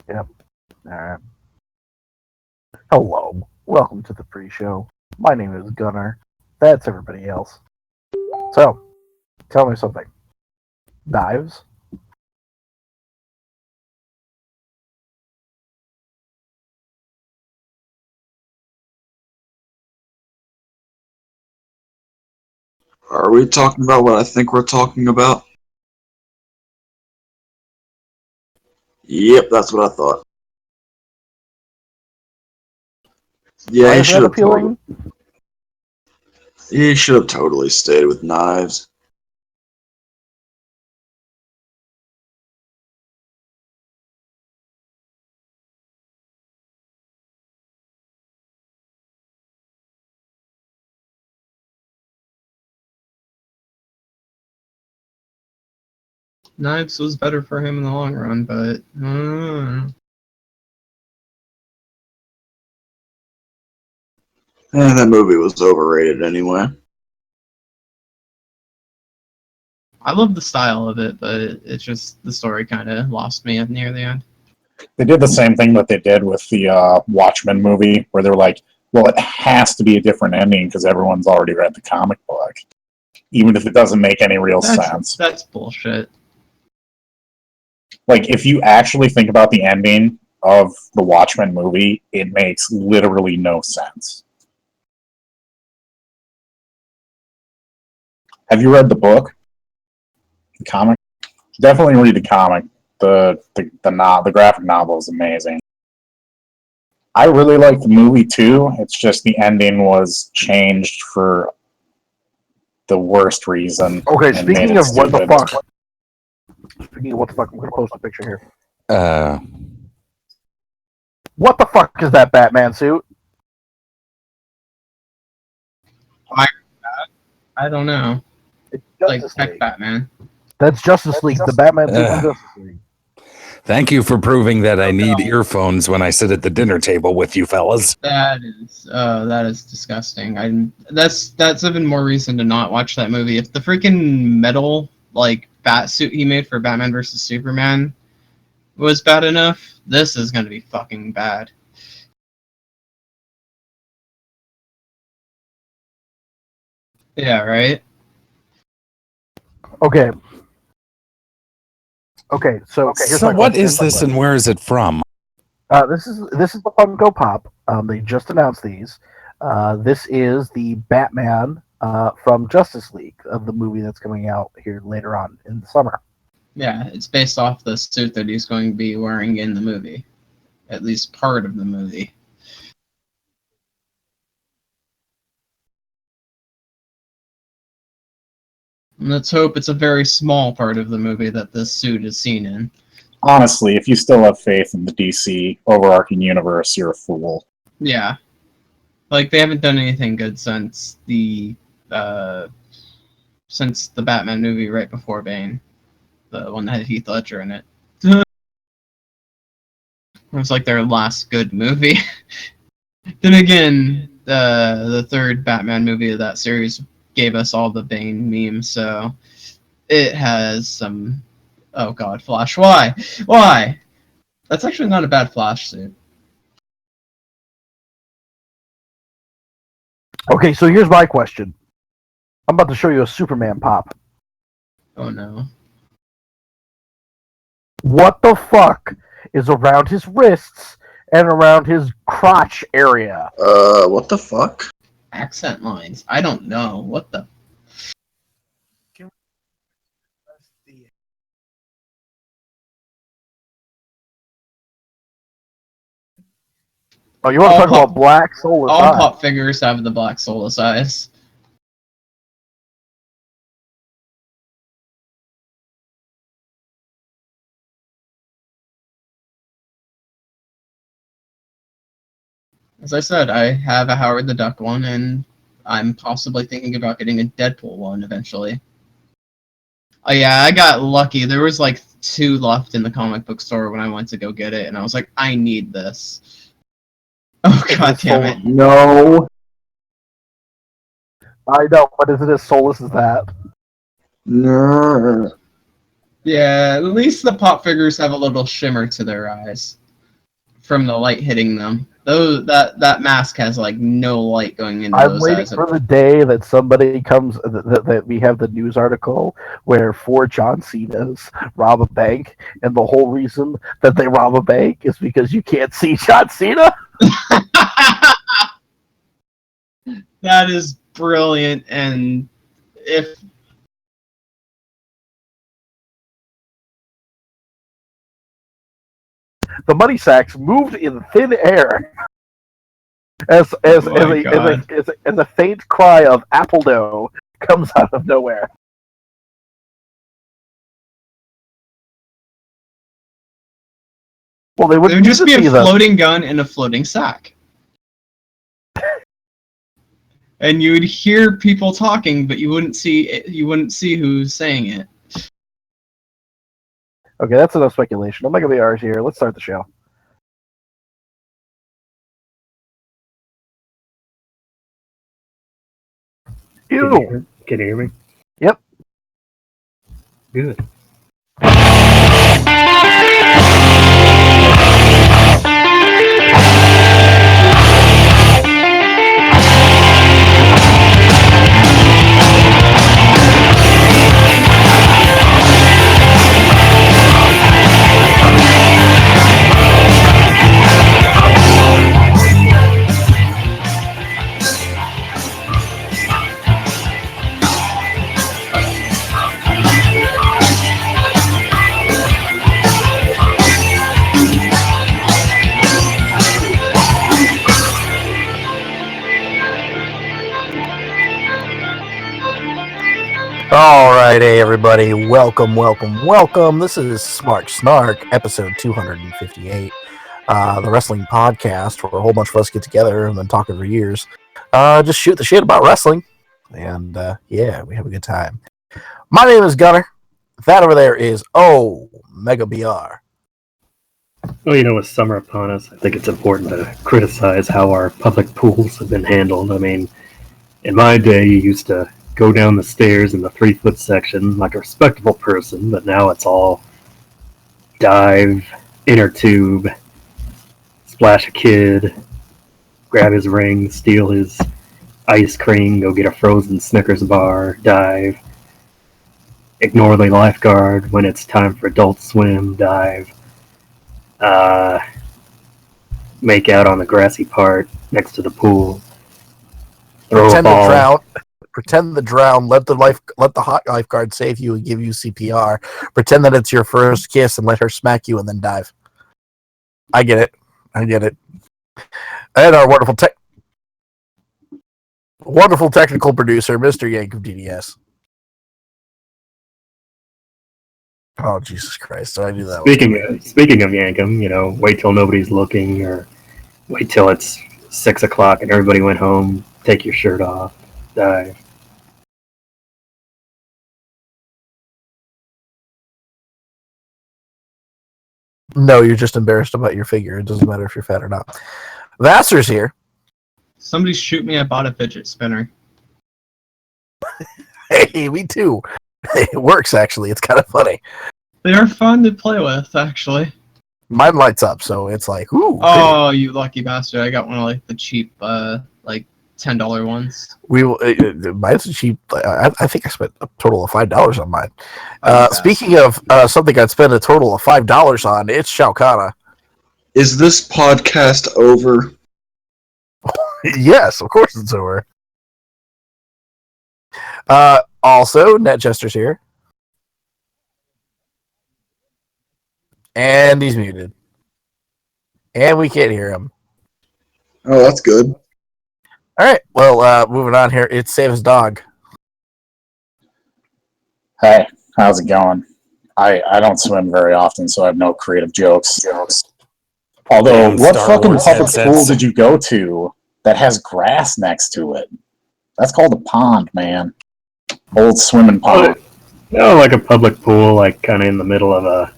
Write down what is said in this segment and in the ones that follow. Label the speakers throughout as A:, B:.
A: Yep. Alright. Hello. Welcome to the pre-show. My name is Gunnar. That's everybody else. So, tell me something. Knives?
B: Are we talking about what I think we're talking about? Yep, that's what I thought. Yeah,
A: Why
B: he
A: is
B: should
A: that
B: have totally.
A: appealing?
B: He should have totally stayed with knives.
C: Knives was better for him in the long run, but
B: That movie was overrated anyway.
C: I love the style of it, but it's just the story kind of lost me near the end.
D: They did the same thing that they did with the Watchmen movie, where they're like, well, it has to be a different ending because everyone's already read the comic book, even if it doesn't make any real sense.
C: That's bullshit.
D: Like, if you actually think about the ending of the Watchmen movie, it makes literally no sense. Have you read the book? The comic? Definitely read the comic. The graphic novel is amazing. I really like the movie too. It's just the ending was changed for the worst reason.
A: Okay,
D: and made
A: speaking
D: it
A: of what the
D: stupid.
A: fuck. Speaking of what the fuck, I'm going to post a picture here. What the fuck is that Batman suit?
C: I don't know.
A: It's
C: Like
A: Justice
C: Tech
A: League.
C: Batman.
A: That's Justice League. The Batman suit from Justice League.
E: Thank you for proving that I need earphones when I sit at the dinner table with you fellas.
C: That is disgusting. That's even more reason to not watch that movie. If the freaking metal bat suit he made for Batman vs Superman was bad enough, this is gonna be fucking bad. Yeah, right?
A: Okay. So here's my
E: what
A: question.
E: is this and where is it from?
A: This is the Funko Pop. They just announced these. This is the Batman from Justice League of the movie that's coming out here later on in the summer.
C: Yeah, it's based off the suit that he's going to be wearing in the movie. At least part of the movie. And let's hope it's a very small part of the movie that this suit is seen in.
D: Honestly, if you still have faith in the DC overarching universe, you're a fool.
C: Yeah. Like, they haven't done anything good since the Batman movie right before Bane. The one that had Heath Ledger in it. It was like their last good movie. Then again, the third Batman movie of that series gave us all the Bane memes, so it has some... Oh god, Flash, why? Why? That's actually not a bad Flash suit.
A: Okay, so here's my question. I'm about to show you a Superman pop.
C: Oh no.
A: What the fuck is around his wrists and around his crotch area?
B: What the fuck?
C: Accent lines. I don't know. What the...
A: Oh, you want to talk about black soulless
C: All
A: eyes?
C: pop figures have the black soulless eyes. As I said, I have a Howard the Duck one, and I'm possibly thinking about getting a Deadpool one eventually. Oh yeah, I got lucky. There was like 2 left in the comic book store when I went to go get it, and I was like, I need this. Oh god damn it.
A: No. I know, but is it as soulless as that?
B: No.
C: Yeah, at least the pop figures have a little shimmer to their eyes. from the light hitting them. That mask has like no light going into
A: I'm
C: those
A: waiting
C: eyes.
A: for the day that somebody comes that we have the news article where 4 John Cena's rob a bank, and the whole reason that they rob a bank is because you can't see John Cena.
C: That is brilliant, and if
A: The money sacks moved in thin air as a faint cry of apple dough comes out of nowhere. Well, they
C: there
A: wouldn't
C: would
A: need
C: just
A: to
C: be a
A: see them.
C: floating gun and a floating sack. And you would hear people talking, but you wouldn't see who's saying it.
A: Okay, that's enough speculation. I'm not gonna be ours here. Let's start the show. Ew.
F: Can you hear me?
A: Yep.
F: Good.
A: Alright, hey everybody, welcome. This is Smark Snark, episode 258. The wrestling podcast where a whole bunch of us get together and then talk over years. Just shoot the shit about wrestling. And yeah, we have a good time. My name is Gunner. That over there is Mega BR.
F: Well, with summer upon us, I think it's important to criticize how our public pools have been handled. I mean, in my day, you used to go down the stairs in the 3-foot section like a respectable person, but now it's all dive, inner tube, splash a kid, grab his ring, steal his ice cream, go get a frozen Snickers bar, dive, ignore the lifeguard when it's time for Adult Swim, dive, make out on the grassy part next to the pool, throw a ball.
A: Pretend to drown. Let the hot lifeguard save you and give you CPR. Pretend that it's your first kiss and let her smack you and then dive. I get it. And our wonderful technical producer, Mr. Yank of DDS. Oh, Jesus Christ! Did I do that?
F: Speaking of Yankum, wait till nobody's looking, or wait till it's 6 o'clock and everybody went home. Take your shirt off. Dive.
A: No, you're just embarrassed about your figure. It doesn't matter if you're fat or not. Vassar's here.
C: Somebody shoot me! I bought a fidget spinner.
A: Hey, me too. It works actually. It's kind of funny.
C: They are fun to play with, actually.
A: Mine lights up, so it's like, ooh.
C: Oh, pretty. You lucky bastard! I got one of like the cheap, $10 ones.
A: Mine's cheap. I think I spent a total of $5 on mine. Speaking of something I'd spend a total of $5 on, it's Shao Kahn.
B: Is this podcast over?
A: Yes, of course it's over. Also, Netjester's here. And he's muted. And we can't hear him.
B: Oh, that's good.
A: All right, well, moving on here. It's Save His Dog.
D: Hey, how's it going? I don't swim very often, so I have no creative jokes. Although, what
E: Star
D: fucking
E: Wars
D: public
E: headsets.
D: pool did you go to that has grass next to it? That's called a pond, man. Old swimming pond.
F: No, like a public pool, like kind of in the middle of a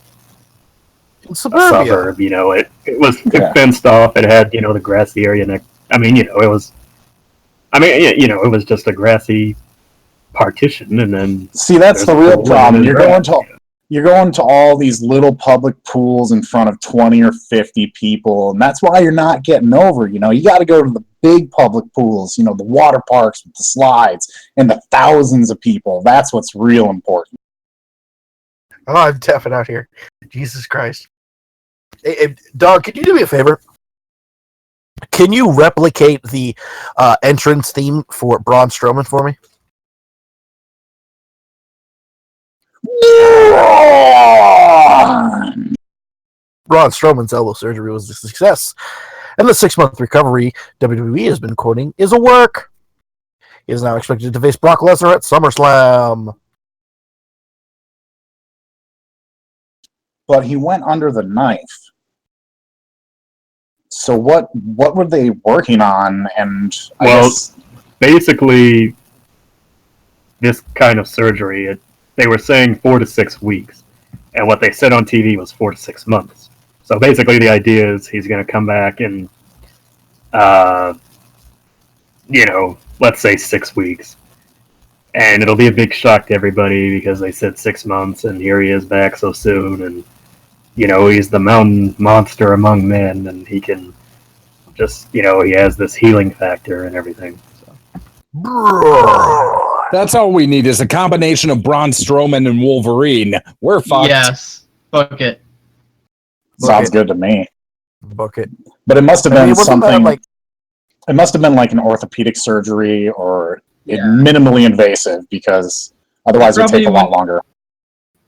F: suburb. It was fenced off. It had the grassy area next. It was just a grassy partition, and then
D: see, that's the real problem. you're going to all these little public pools in front of 20 or 50 people, and that's why you're not getting over. You got to go to the big public pools, the water parks with the slides and the thousands of people. That's what's real important.
A: Oh, I'm tapping out here. Jesus Christ. Hey, Dog, can you do me a favor? Can you replicate the entrance theme for Braun Strowman for me? Braun Strowman's elbow surgery was a success, and the 6-month recovery WWE has been quoting is a work. He is now expected to face Brock Lesnar at SummerSlam.
D: But he went under the knife. So what were they working on? And I guess
F: basically, this kind of surgery, they were saying 4 to 6 weeks, and what they said on TV was 4 to 6 months. So basically, the idea is he's going to come back in, let's say 6 weeks, and it'll be a big shock to everybody because they said 6 months, and here he is back so soon, and he's the mountain monster among men, and he can just, he has this healing factor and everything. So.
E: That's all we need is a combination of Braun Strowman and Wolverine. We're fucked.
C: Yes, book it.
D: Sounds good to me.
A: Book it.
D: But it must have been something
A: like.
D: It must have been like an orthopedic surgery or minimally invasive, because otherwise it would take a lot longer.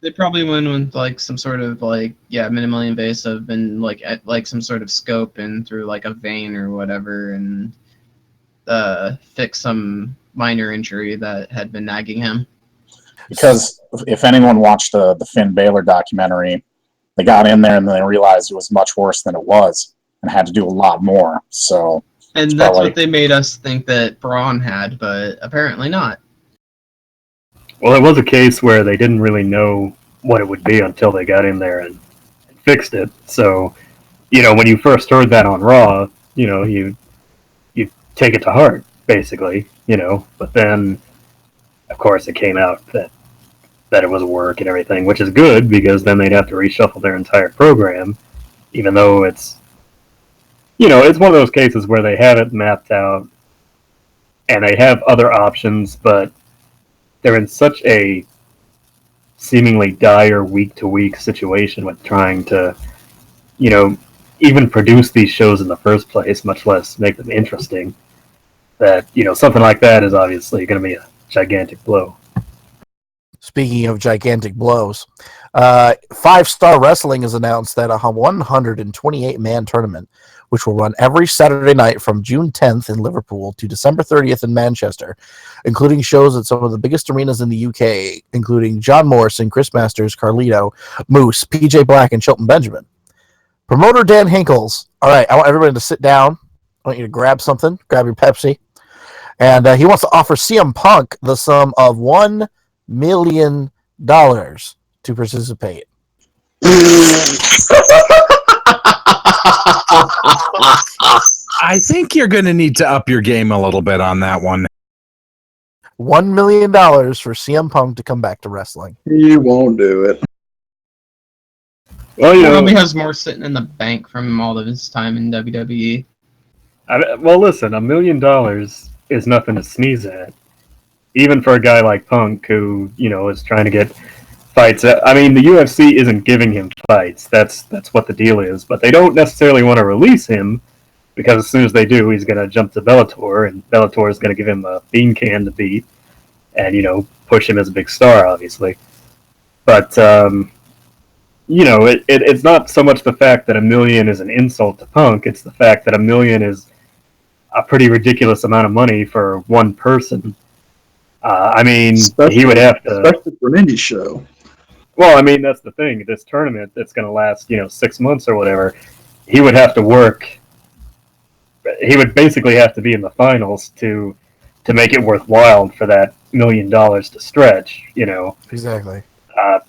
C: They probably went with like some sort of minimally invasive and like some sort of scope in through like a vein or whatever, and fix some minor injury that had been nagging him. Because
D: if anyone watched the Finn Balor documentary, they got in there and then they realized it was much worse than it was and had to do a lot more. So,
C: and that's what they made us think that Braun had, but apparently not.
F: Well, it was a case where they didn't really know what it would be until they got in there and fixed it. So, when you first heard that on Raw, you take it to heart, basically, But then, of course, it came out that it was work and everything, which is good because then they'd have to reshuffle their entire program, even though it's, it's one of those cases where they have it mapped out and they have other options, but they're in such a seemingly dire week-to-week situation with trying to, even produce these shows in the first place, much less make them interesting, that, something like that is obviously going to be a gigantic blow.
A: Speaking of gigantic blows, 5-Star Wrestling has announced that a 128-man tournament, which will run every Saturday night from June 10th in Liverpool to December 30th in Manchester, including shows at some of the biggest arenas in the UK, including John Morrison, Chris Masters, Carlito, Moose, PJ Black, and Chilton Benjamin. Promoter Dan Hinkles, all right, I want everybody to sit down. I want you to grab something, grab your Pepsi, and he wants to offer CM Punk the sum of $1 million to participate.
E: I think you're going to need to up your game a little bit on that one.
A: $1 million for CM Punk to come back to wrestling.
B: He won't do it.
F: Well,
C: he probably has more sitting in the bank from all of his time in WWE.
F: Well, listen, $1 million is nothing to sneeze at. Even for a guy like Punk, who, is trying to get fights. I mean, the UFC isn't giving him fights. That's what the deal is. But they don't necessarily want to release him, because as soon as they do, he's going to jump to Bellator, and Bellator is going to give him a bean can to beat, and, push him as a big star, obviously. But, it's not so much the fact that $1 million is an insult to Punk. It's the fact that $1 million is a pretty ridiculous amount of money for one person. He would have to...
B: Especially for an indie show.
F: Well, that's the thing. This tournament that's going to last, 6 months or whatever, he would have to work... He would basically have to be in the finals to make it worthwhile for that $1 million to stretch,
A: Exactly.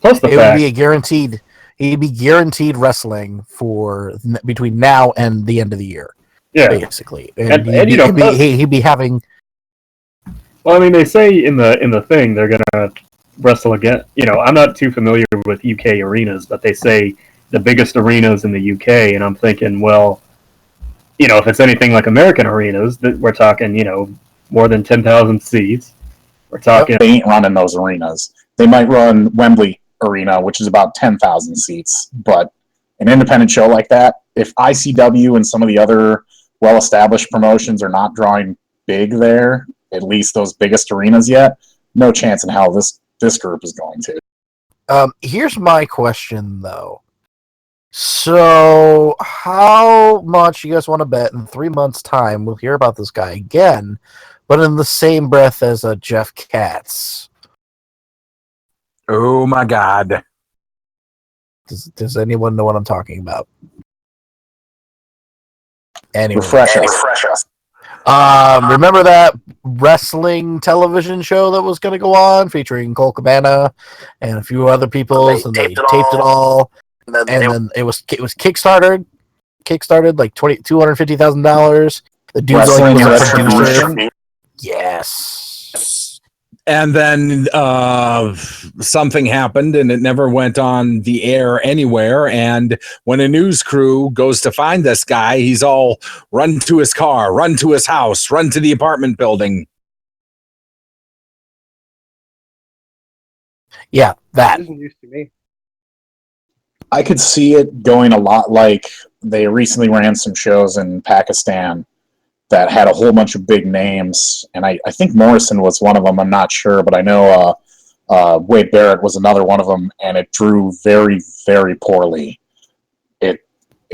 F: Plus the fact...
A: would be a guaranteed... He'd be guaranteed wrestling for between now and the end of the year.
F: Yeah.
A: Basically. He'd be having...
F: Well, they say in the thing they're gonna wrestle again. I'm not too familiar with UK arenas, but they say the biggest arenas in the UK, and I'm thinking, well, if it's anything like American arenas, that we're talking, more than 10,000 seats. We're talking.
D: They ain't running those arenas. They might run Wembley Arena, which is about 10,000 seats, but an independent show like that, if ICW and some of the other well-established promotions are not drawing big there, at least those biggest arenas yet, no chance in hell this group is going to.
A: Here's my question, though. So, how much you guys want to bet in 3 months' time we'll hear about this guy again, but in the same breath as Jeff Katz?
E: Oh my God.
A: Does anyone know what I'm talking about? Anyway,
D: Refresh us.
A: remember that wrestling television show that was going to go on featuring Cole Cabana and a few other people, and they taped it all, and then it was kickstarted like $250,000. The dude's
D: Wrestling
A: like
D: and
A: was a producer.
D: Retribution.
A: Yes.
E: And then something happened and it never went on the air anywhere. And when a news crew goes to find this guy, he's all run to his car, run to his house, run to the apartment building.
A: Yeah, that.
G: Isn't used to me.
D: I could see it going a lot like they recently ran some shows in Pakistan that had a whole bunch of big names, and I think Morrison was one of them. I'm not sure, but I know Wade Barrett was another one of them, and it drew very, very poorly. It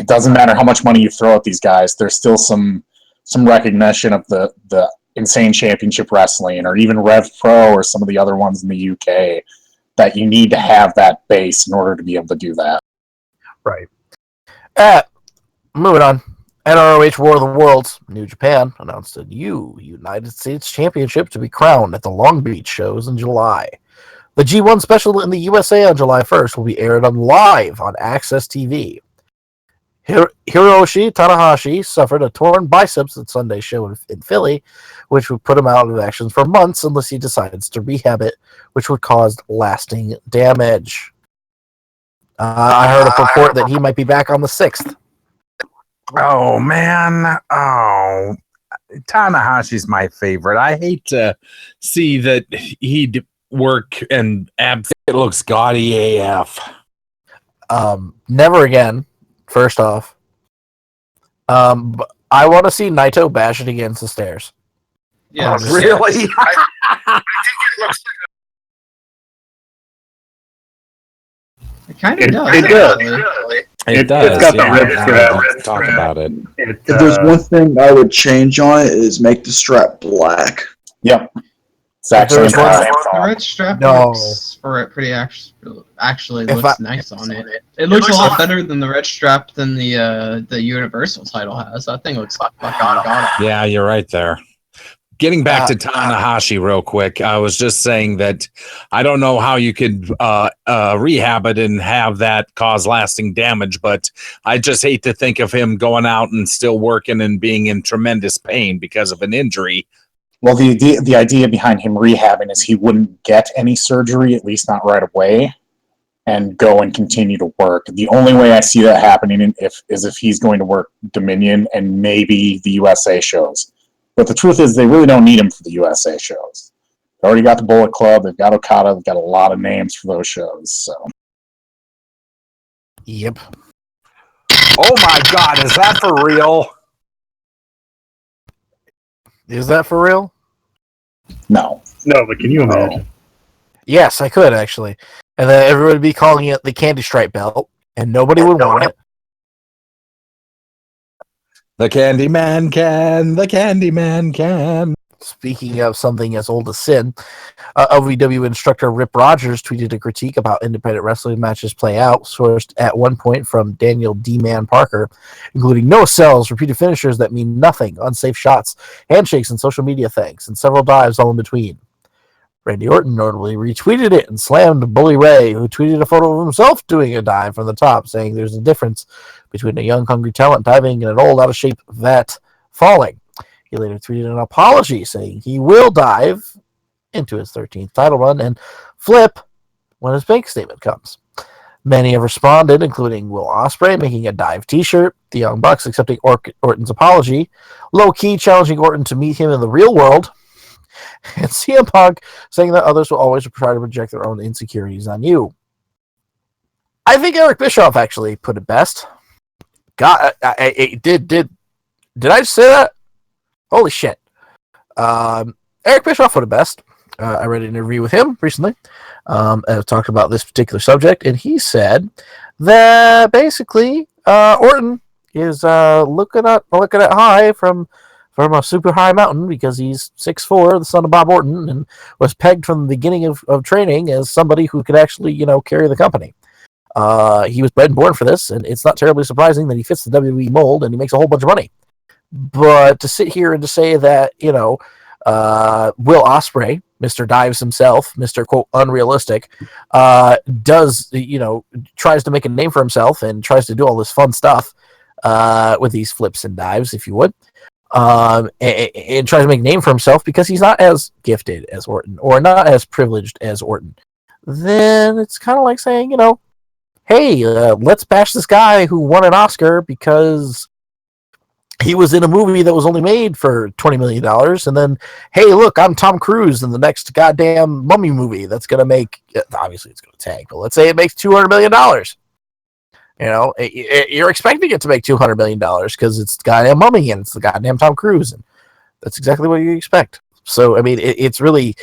D: doesn't matter how much money you throw at these guys. There's still some recognition of the Insane Championship Wrestling, or even Rev Pro, or some of the other ones in the UK, that you need to have that base in order to be able to do that.
A: Right. Moving on. NROH War of the Worlds, New Japan announced a new United States Championship to be crowned at the Long Beach shows in July. The G1 special in the USA on July 1st will be aired live on Access TV. Hiroshi Tanahashi suffered a torn biceps at Sunday's show in Philly, which would put him out of action for months unless he decides to rehab it, which would cause lasting damage. I heard a report that he might be back on the 6th.
E: Oh, man. Oh, Tanahashi's my favorite. I hate to see that he'd work and it looks gaudy AF.
A: Never again, first off. But I want to see Naito bash it against the stairs.
C: Yeah,
E: Really?
G: I think it looks
C: it kind of does.
F: It does.
C: Actually.
E: It does.
F: It's got the
E: yeah,
F: red
E: now
F: strap.
E: that we talk about it.
B: If there's one thing I would change on it is make the strap black.
D: Yep. It's actually
A: There's one-
C: The red strap
A: No.
C: looks for it pretty actually
A: If
C: looks nice on it. It looks a lot better than the red strap than the Universal title has. That thing looks fucking god.
E: Yeah, you're right there. Getting back to Tanahashi real quick, I was just saying that I don't know how you could rehab it and have that cause lasting damage, but I just hate to think of him going out and still working and being in tremendous pain because of an injury.
D: Well, the idea behind him rehabbing is he wouldn't get any surgery, at least not right away, and go and continue to work. The only way I see that happening is if he's going to work Dominion and maybe the USA shows. But the truth is, they really don't need him for the USA shows. They already got the Bullet Club, they've got Okada, they've got a lot of names for those shows. So,
A: Yep.
E: Oh my God, is that for real?
A: Is that for real?
D: no.
F: No, but can you imagine?
A: Yes, I could actually. And then everybody would be calling it the Candy Stripe belt, and nobody would want it.
E: The Candyman can, the Candyman can.
A: Speaking of something as old as sin, LVW instructor Rip Rogers tweeted a critique about independent wrestling matches play out, sourced at one point from Daniel D-Man Parker, including no sells, repeated finishers that mean nothing, unsafe shots, handshakes and social media thanks, and several dives all in between. Randy Orton notably retweeted it and slammed Bully Ray, who tweeted a photo of himself doing a dive from the top, saying there's a difference between a young, hungry talent diving and an old, out-of-shape vet falling. He later tweeted an apology, saying he will dive into his 13th title run and flip when his bank statement comes. Many have responded, including Will Ospreay making a dive t-shirt, the Young Bucks accepting Orton's apology, low-key challenging Orton to meet him in the real world, and CM Punk saying that others will always try to project their own insecurities on you. I think Eric Bischoff actually put it best. God, did I just say that? Holy shit. Eric Bischoff put it best. I read an interview with him recently. I talked about this particular subject, and he said that basically Orton is looking at high from a super high mountain because he's 6'4", the son of Bob Orton, and was pegged from the beginning of training as somebody who could actually, carry the company. He was bred and born for this, and it's not terribly surprising that he fits the WWE mold and he makes a whole bunch of money. But to sit here and to say that, Will Ospreay, Mr. Dives himself, Mr. quote unrealistic, does, tries to make a name for himself and tries to do all this fun stuff with these flips and dives, if you would, and tries to make a name for himself because he's not as gifted as Orton or not as privileged as Orton, then it's kind of like saying, hey, let's bash this guy who won an Oscar because he was in a movie that was only made for $20 million. And then, hey, look, I'm Tom Cruise in the next goddamn Mummy movie that's going to make, obviously it's going to tank, but let's say it makes $200 million. You're expecting it to make $200 million because it's the goddamn Mummy and it's the goddamn Tom Cruise. And that's exactly what you expect. So, I mean, it's really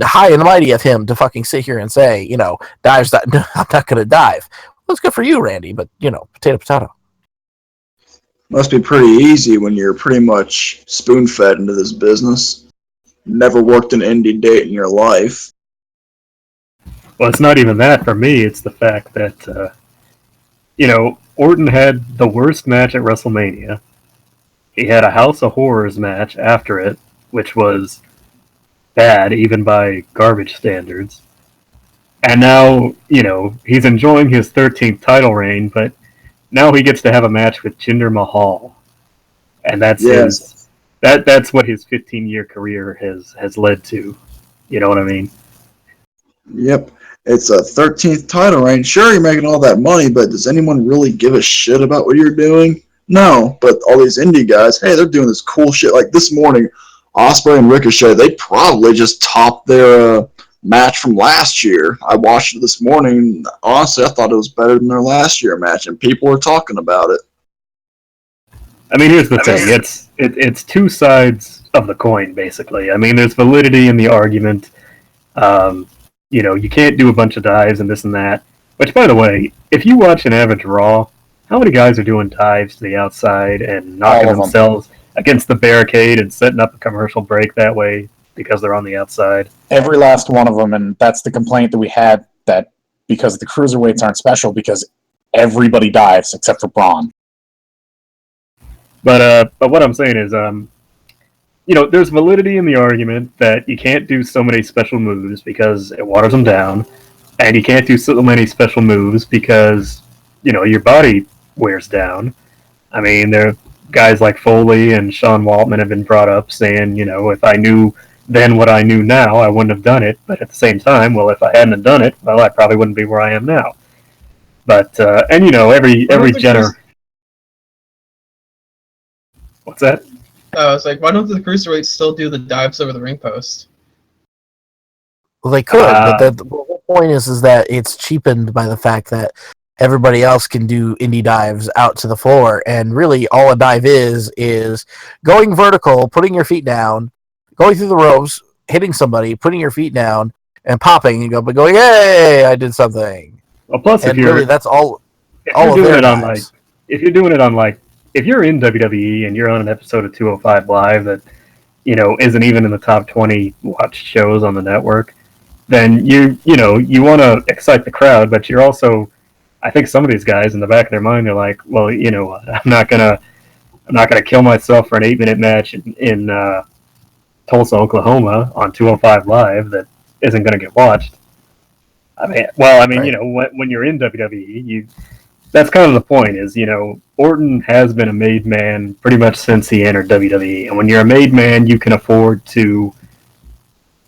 A: high and mighty of him to fucking sit here and say, dives that, no, I'm not going to dive. Well, it's good for you, Randy, but, potato.
B: Must be pretty easy when you're pretty much spoon-fed into this business. Never worked an indie date in your life.
F: Well, it's not even that for me. It's the fact that, Orton had the worst match at WrestleMania. He had a House of Horrors match after it, which was bad, even by garbage standards. And now, he's enjoying his 13th title reign, but now he gets to have a match with Jinder Mahal. And that's that's what his 15-year career has led to. You know what I mean?
B: Yep. It's a 13th title reign. Sure, you're making all that money, but does anyone really give a shit about what you're doing? No, but all these indie guys, hey, they're doing this cool shit. Like this morning, Ospreay and Ricochet, they probably just topped their match from last year. I watched it this morning. Honestly, I thought it was better than their last year match, and people were talking about it.
F: I mean, here's the thing. It's two sides of the coin, basically. I mean, there's validity in the argument. You can't do a bunch of dives and this and that. Which, by the way, if you watch an average Raw, how many guys are doing dives to the outside and knocking themselves against the barricade and setting up a commercial break that way because they're on the outside?
D: Every last one of them, and that's the complaint that we had, that because the cruiserweights aren't special because everybody dives except for Braun.
F: But what I'm saying is, there's validity in the argument that you can't do so many special moves because it waters them down, and you can't do so many special moves because, your body wears down. I mean, there are guys like Foley and Sean Waltman have been brought up saying, if I knew then what I knew now, I wouldn't have done it. But at the same time, well, if I hadn't done it, well, I probably wouldn't be where I am now. But, every generation... What's that?
C: I was like, why don't the cruiserweights still do the dives over the ring post?
A: Well, they could, but the whole point is that it's cheapened by the fact that everybody else can do indie dives out to the floor, and really all a dive is going vertical, putting your feet down, going through the ropes, hitting somebody, putting your feet down, and popping, and going, hey, I did something.
F: Well, plus,
A: and really, that's all of their dives.
F: If you're doing it on, if you're in WWE and you're on an episode of 205 Live that, isn't even in the top 20 watched shows on the network, then you want to excite the crowd, but you're also, I think some of these guys in the back of their mind are like, well, I'm not gonna kill myself for an 8-minute match in Tulsa, Oklahoma on 205 Live that isn't gonna get watched. Right. When you're in WWE, that's kind of the point is, Orton has been a made man pretty much since he entered WWE. And when you're a made man, you can afford to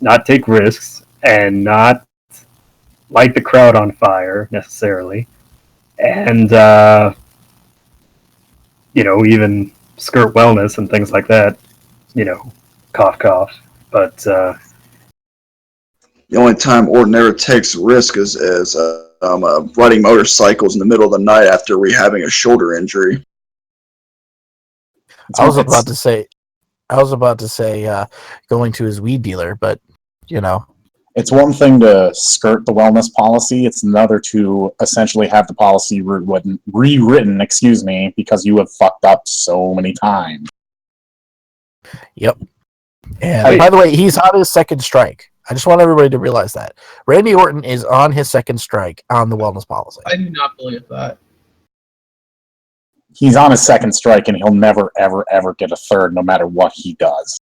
F: not take risks, and not light the crowd on fire necessarily, and even skirt wellness and things like that. Cough, cough. But
B: The only time Orton ever takes risk is riding motorcycles in the middle of the night after rehabbing a shoulder injury.
A: I was about to say going to his weed dealer, but
D: It's one thing to skirt the wellness policy. It's another to essentially have the policy rewritten, because you have fucked up so many times.
A: Yep. And by the way, he's on his second strike. I just want everybody to realize that Randy Orton is on his second strike on the wellness policy.
C: I do not believe that.
D: He's on his second strike, and he'll never, ever, ever get a third, no matter what he does.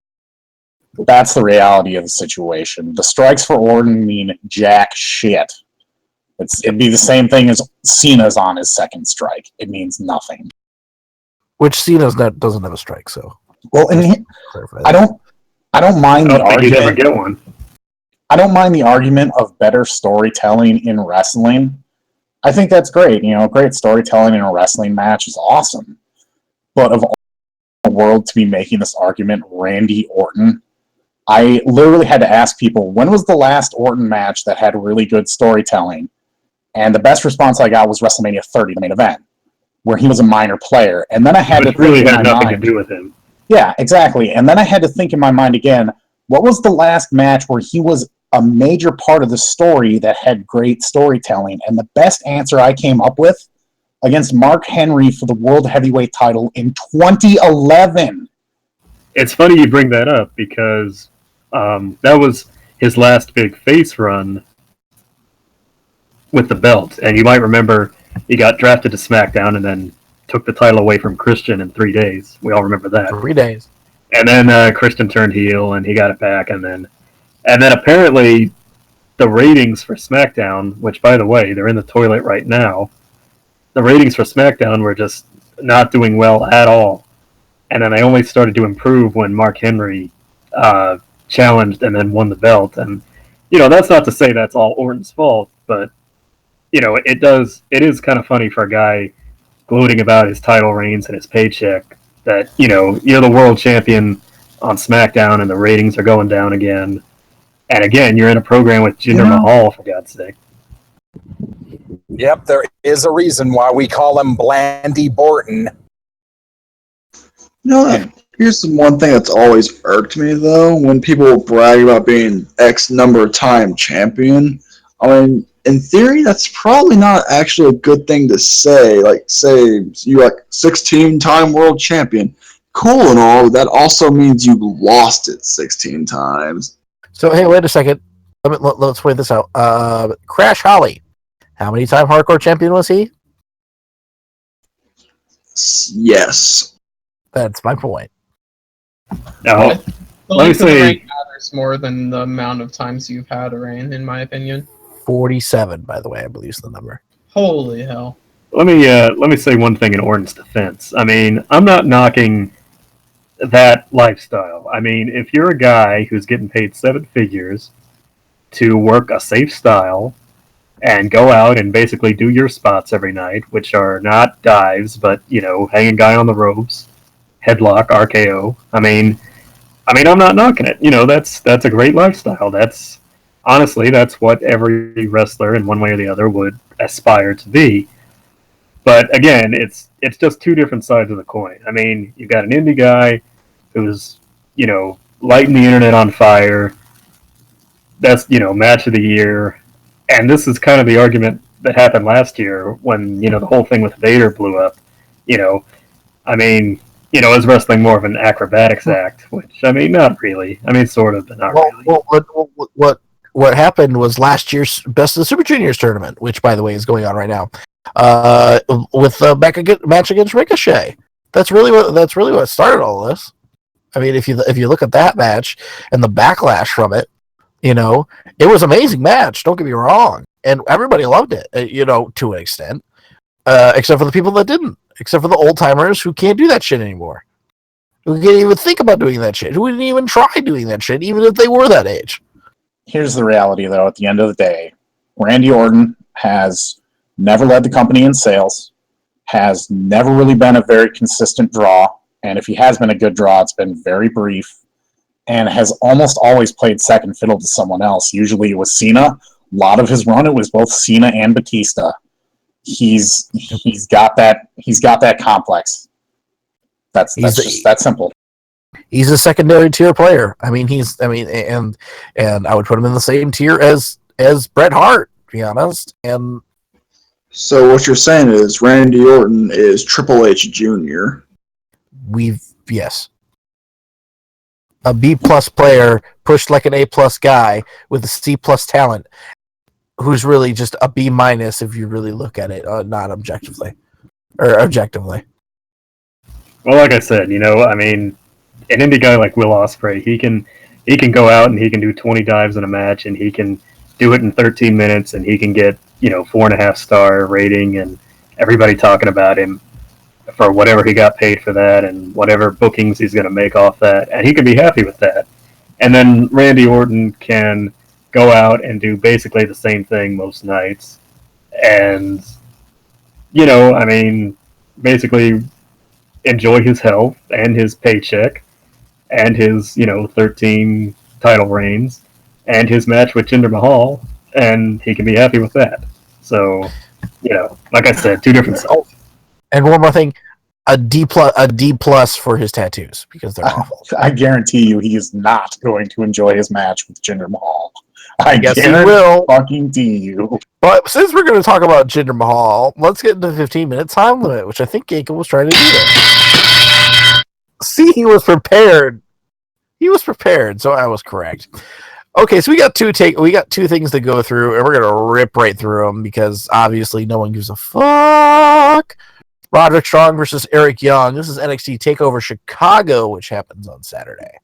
D: That's the reality of the situation. The strikes for Orton mean jack shit. It'd be the same thing as Cena's on his second strike. It means nothing.
A: Which Cena's doesn't have a strike, so.
D: Well, and I don't mind
F: I
D: the
F: don't think you'd ever
D: argument.
F: get one.
D: I don't mind the argument of better storytelling in wrestling. I think that's great. Great storytelling in a wrestling match is awesome. But of all the world to be making this argument, Randy Orton, I literally had to ask people, when was the last Orton match that had really good storytelling? And the best response I got was WrestleMania 30, the main event, where he was a minor player. And then I had to
F: really
D: think in
F: had
D: my
F: nothing
D: mind,
F: to do with him.
D: Yeah, exactly. And then I had to think in my mind again, what was the last match where he was a major part of the story that had great storytelling? And the best answer I came up with, against Mark Henry for the World Heavyweight title in 2011.
F: It's funny you bring that up because that was his last big face run with the belt. And you might remember he got drafted to SmackDown and then took the title away from Christian in 3 days. We all remember that.
A: 3 days.
F: And then Christian turned heel and he got it back. And then apparently the ratings for SmackDown, which by the way, they're in the toilet right now, the ratings for SmackDown were just not doing well at all. And then they only started to improve when Mark Henry challenged and then won the belt. And, that's not to say that's all Orton's fault, but, it is kind of funny for a guy gloating about his title reigns and his paycheck that, you're the world champion on SmackDown and the ratings are going down again. And again, you're in a program with Jinder Mahal, for God's sake.
E: Yep, there is a reason why we call him Blandy Borton.
B: Here's the one thing that's always irked me, though, when people brag about being X number of time champion. I mean, in theory, that's probably not actually a good thing to say. Like, say you 16-time world champion. Cool and all, that also means you lost it 16 times.
A: So, hey, wait a second. Let's wait this out. Crash Holly. How many time hardcore champion was he?
B: Yes.
A: That's my point.
F: Now,
C: The
F: let me
C: length of the
F: say,
C: reign matters more than the amount of times you've had a reign, in my opinion.
A: 47, by the way, I believe is the number.
C: Holy hell.
F: let me say one thing in Orton's defense. I mean, I'm not knocking that lifestyle. I mean, if you're a guy who's getting paid 7 figures to work a safe style and go out and basically do your spots every night, which are not dives, but hang a guy on the ropes, headlock, RKO. I mean, I'm not knocking it. That's a great lifestyle. Honestly, that's what every wrestler in one way or the other would aspire to be. But again, it's just two different sides of the coin. I mean, you've got an indie guy who's, lighting the internet on fire. That's, match of the year. And this is kind of the argument that happened last year when, the whole thing with Vader blew up. Is wrestling more of an acrobatics act? Which, not really. Sort of, but not really.
A: What happened was last year's Best of the Super Juniors tournament, which, by the way, is going on right now, with the match against Ricochet. That's really what started all this. I mean, if you look at that match and the backlash from it, it was an amazing match. Don't get me wrong, and everybody loved it, to an extent, except for the people that didn't, except for the old timers who can't do that shit anymore, who can't even think about doing that shit, who wouldn't even try doing that shit, even if they were that age.
D: Here's the reality, though. At the end of the day, Randy Orton has never led the company in sales, has never really been a very consistent draw, and if he has been a good draw, it's been very brief, and has almost always played second fiddle to someone else. Usually it was Cena. A lot of his run, it was both Cena and Batista. He's got that complex. That's just that simple.
A: He's a secondary tier player. And I would put him in the same tier as Bret Hart, to be honest. And
B: So what you're saying is Randy Orton is Triple H Jr.
A: Yes. A B+ player pushed like an A+ guy with a C+ talent, who's really just a B- if you really look at it, not objectively. Well,
F: like I said, an indie guy like Will Ospreay, he can go out and he can do 20 dives in a match, and he can do it in 13 minutes, and he can get 4.5-star rating, and everybody talking about him for whatever he got paid for that, and whatever bookings he's going to make off that, and he can be happy with that. And then Randy Orton can go out and do basically the same thing most nights, and basically enjoy his health and his paycheck and his 13 title reigns and his match with Jinder Mahal, and he can be happy with that. So, like I said, two different sides.
A: And one more thing, a D+ for his tattoos, because they're awful.
D: I guarantee you he is not going to enjoy his match with Jinder Mahal. I
A: guess he will.
D: Fucking you.
A: But since we're going to talk about Jinder Mahal, let's get into the 15-minute time limit, which I think Jacob was trying to do there. See, he was prepared. So I was correct. Okay, so we got two things to go through, and we're gonna rip right through them because obviously no one gives a fuck. Roderick Strong versus Eric Young. This is NXT Takeover Chicago, which happens on Saturday.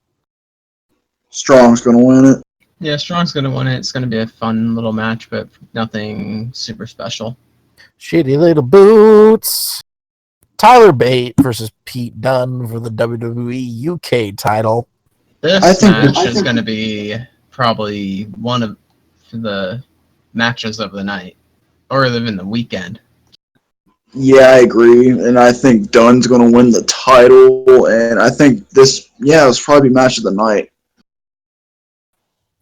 B: Strong's gonna win it.
C: Yeah, Strong's gonna win it. It's gonna be a fun little match, but nothing super special.
A: Shitty little boots. Tyler Bate versus Pete Dunne for the WWE UK title.
C: This match is going to be probably one of the matches of the night, or even the weekend.
B: Yeah, I agree, and I think Dunn's going to win the title, and I think this was probably match of the night.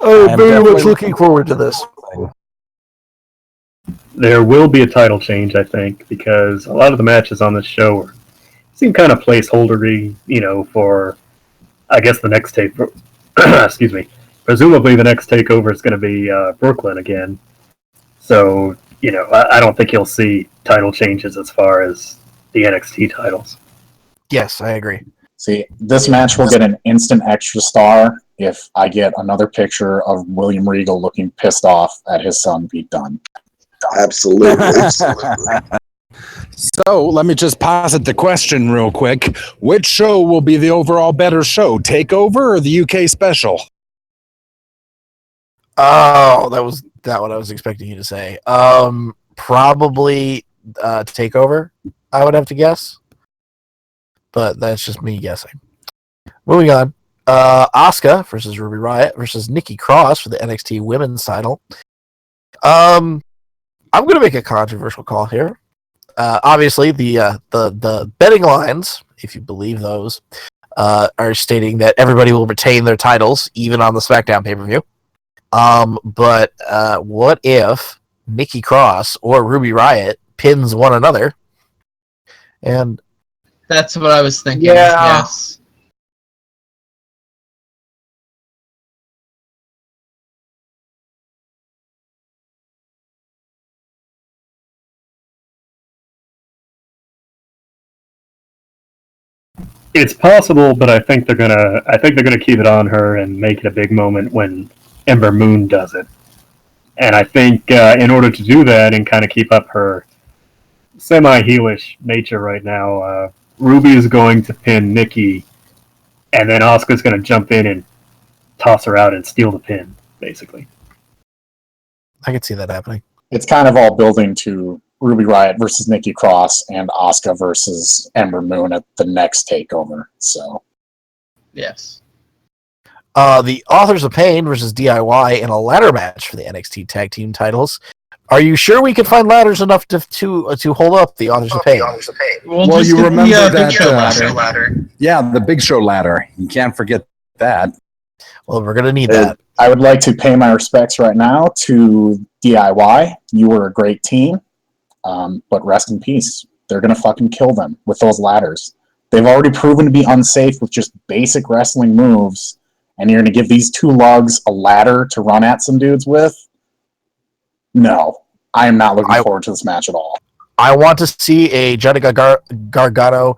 A: I'm very much looking forward to this.
F: There will be a title change, I think, because a lot of the matches on this show seem kind of placeholdery, for, I guess, the next take. Excuse me. Presumably, the next takeover is going to be Brooklyn again. So, I don't think you'll see title changes as far as the NXT titles.
A: Yes, I agree.
D: See, this match will get an instant extra star if I get another picture of William Regal looking pissed off at his son Pete Dunne.
B: Absolutely.
E: So let me just posit the question real quick. Which show will be the overall better show, Takeover or the UK special?
A: Oh, that was not what I was expecting you to say. Probably Takeover, I would have to guess. But that's just me guessing. Moving on. Asuka versus Ruby Riott versus Nikki Cross for the NXT Women's title. I'm going to make a controversial call here. Obviously, the betting lines, if you believe those, are stating that everybody will retain their titles, even on the SmackDown pay-per-view. But what if Nikki Cross or Ruby Riott pins one another? And
C: that's what I was thinking.
A: Yeah.
C: Yes.
F: It's possible, but I think they're gonna keep it on her and make it a big moment when Ember Moon does it. And I think in order to do that and kind of keep up her semi-heelish nature right now, Ruby is going to pin Nikki, and then Asuka's going to jump in and toss her out and steal the pin, basically.
A: I could see that happening.
D: It's kind of all building to Ruby Riott versus Nikki Cross and Asuka versus Ember Moon at the next takeover. So,
C: yes.
A: The Authors of Pain versus DIY in a ladder match for the NXT Tag Team titles. Are you sure we could find ladders enough to hold up the Authors of Pain?
C: We'll
E: Well,
C: just
E: you
C: get
E: remember
C: the
E: that
C: Big Show ladder.
E: Yeah, the Big Show ladder. You can't forget that.
A: Well, we're gonna need that.
D: I would like to pay my respects right now to DIY. You were a great team, but rest in peace. They're going to fucking kill them with those ladders. They've already proven to be unsafe with just basic wrestling moves, and you're going to give these two lugs a ladder to run at some dudes with? No. I am not looking forward to this match at all.
A: I want to see a Johnny Gargano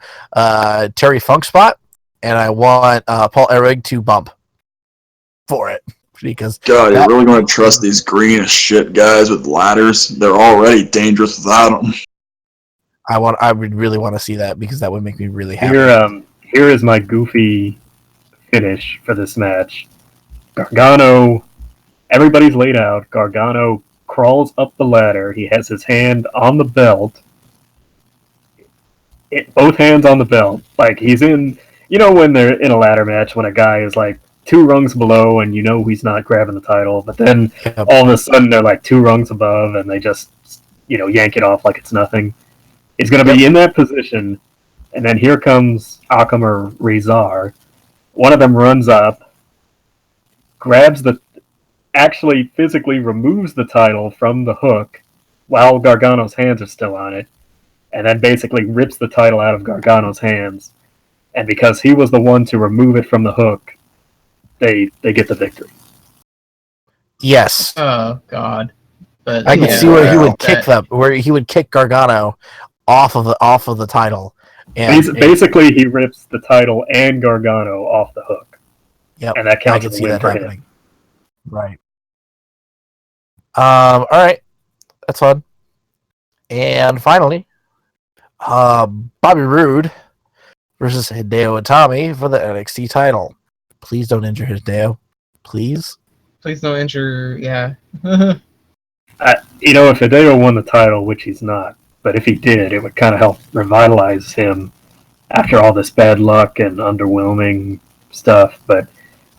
A: Terry Funk spot, and I want Paul Ellering to bump for it. Because
B: God, you're really going to trust these green as shit guys with ladders? They're already dangerous without them.
A: I would really want to see that because that would make me really happy.
F: Here is my goofy finish for this match. Gargano, everybody's laid out. Gargano crawls up the ladder. He has his hand on the belt. Both hands on the belt. Like he's in, when they're in a ladder match, when a guy is like 2 rungs below and he's not grabbing the title, but then all of a sudden they're like 2 rungs above and they just, yank it off like it's nothing. He's going to be in that position, and then here comes Akam or Rezar. One of them runs up, actually physically removes the title from the hook while Gargano's hands are still on it, and then basically rips the title out of Gargano's hands. And because he was the one to remove it from the hook, they get the victory.
A: Yes.
C: Oh God! But
A: I could see where he would kick them, where he would kick Gargano off of the title. And
F: basically, he rips the title and Gargano off the hook.
A: Yep,
F: and that counts
A: I can
F: as a
A: see
F: win
A: that
F: for
A: happening.
F: him.
A: Right. All right, that's fun. And finally, Bobby Roode versus Hideo Itami for the NXT title. Please don't injure Hideo. Please.
C: Please don't injure. Yeah.
F: If Hideo won the title, which he's not, but if he did, it would kind of help revitalize him after all this bad luck and underwhelming stuff. But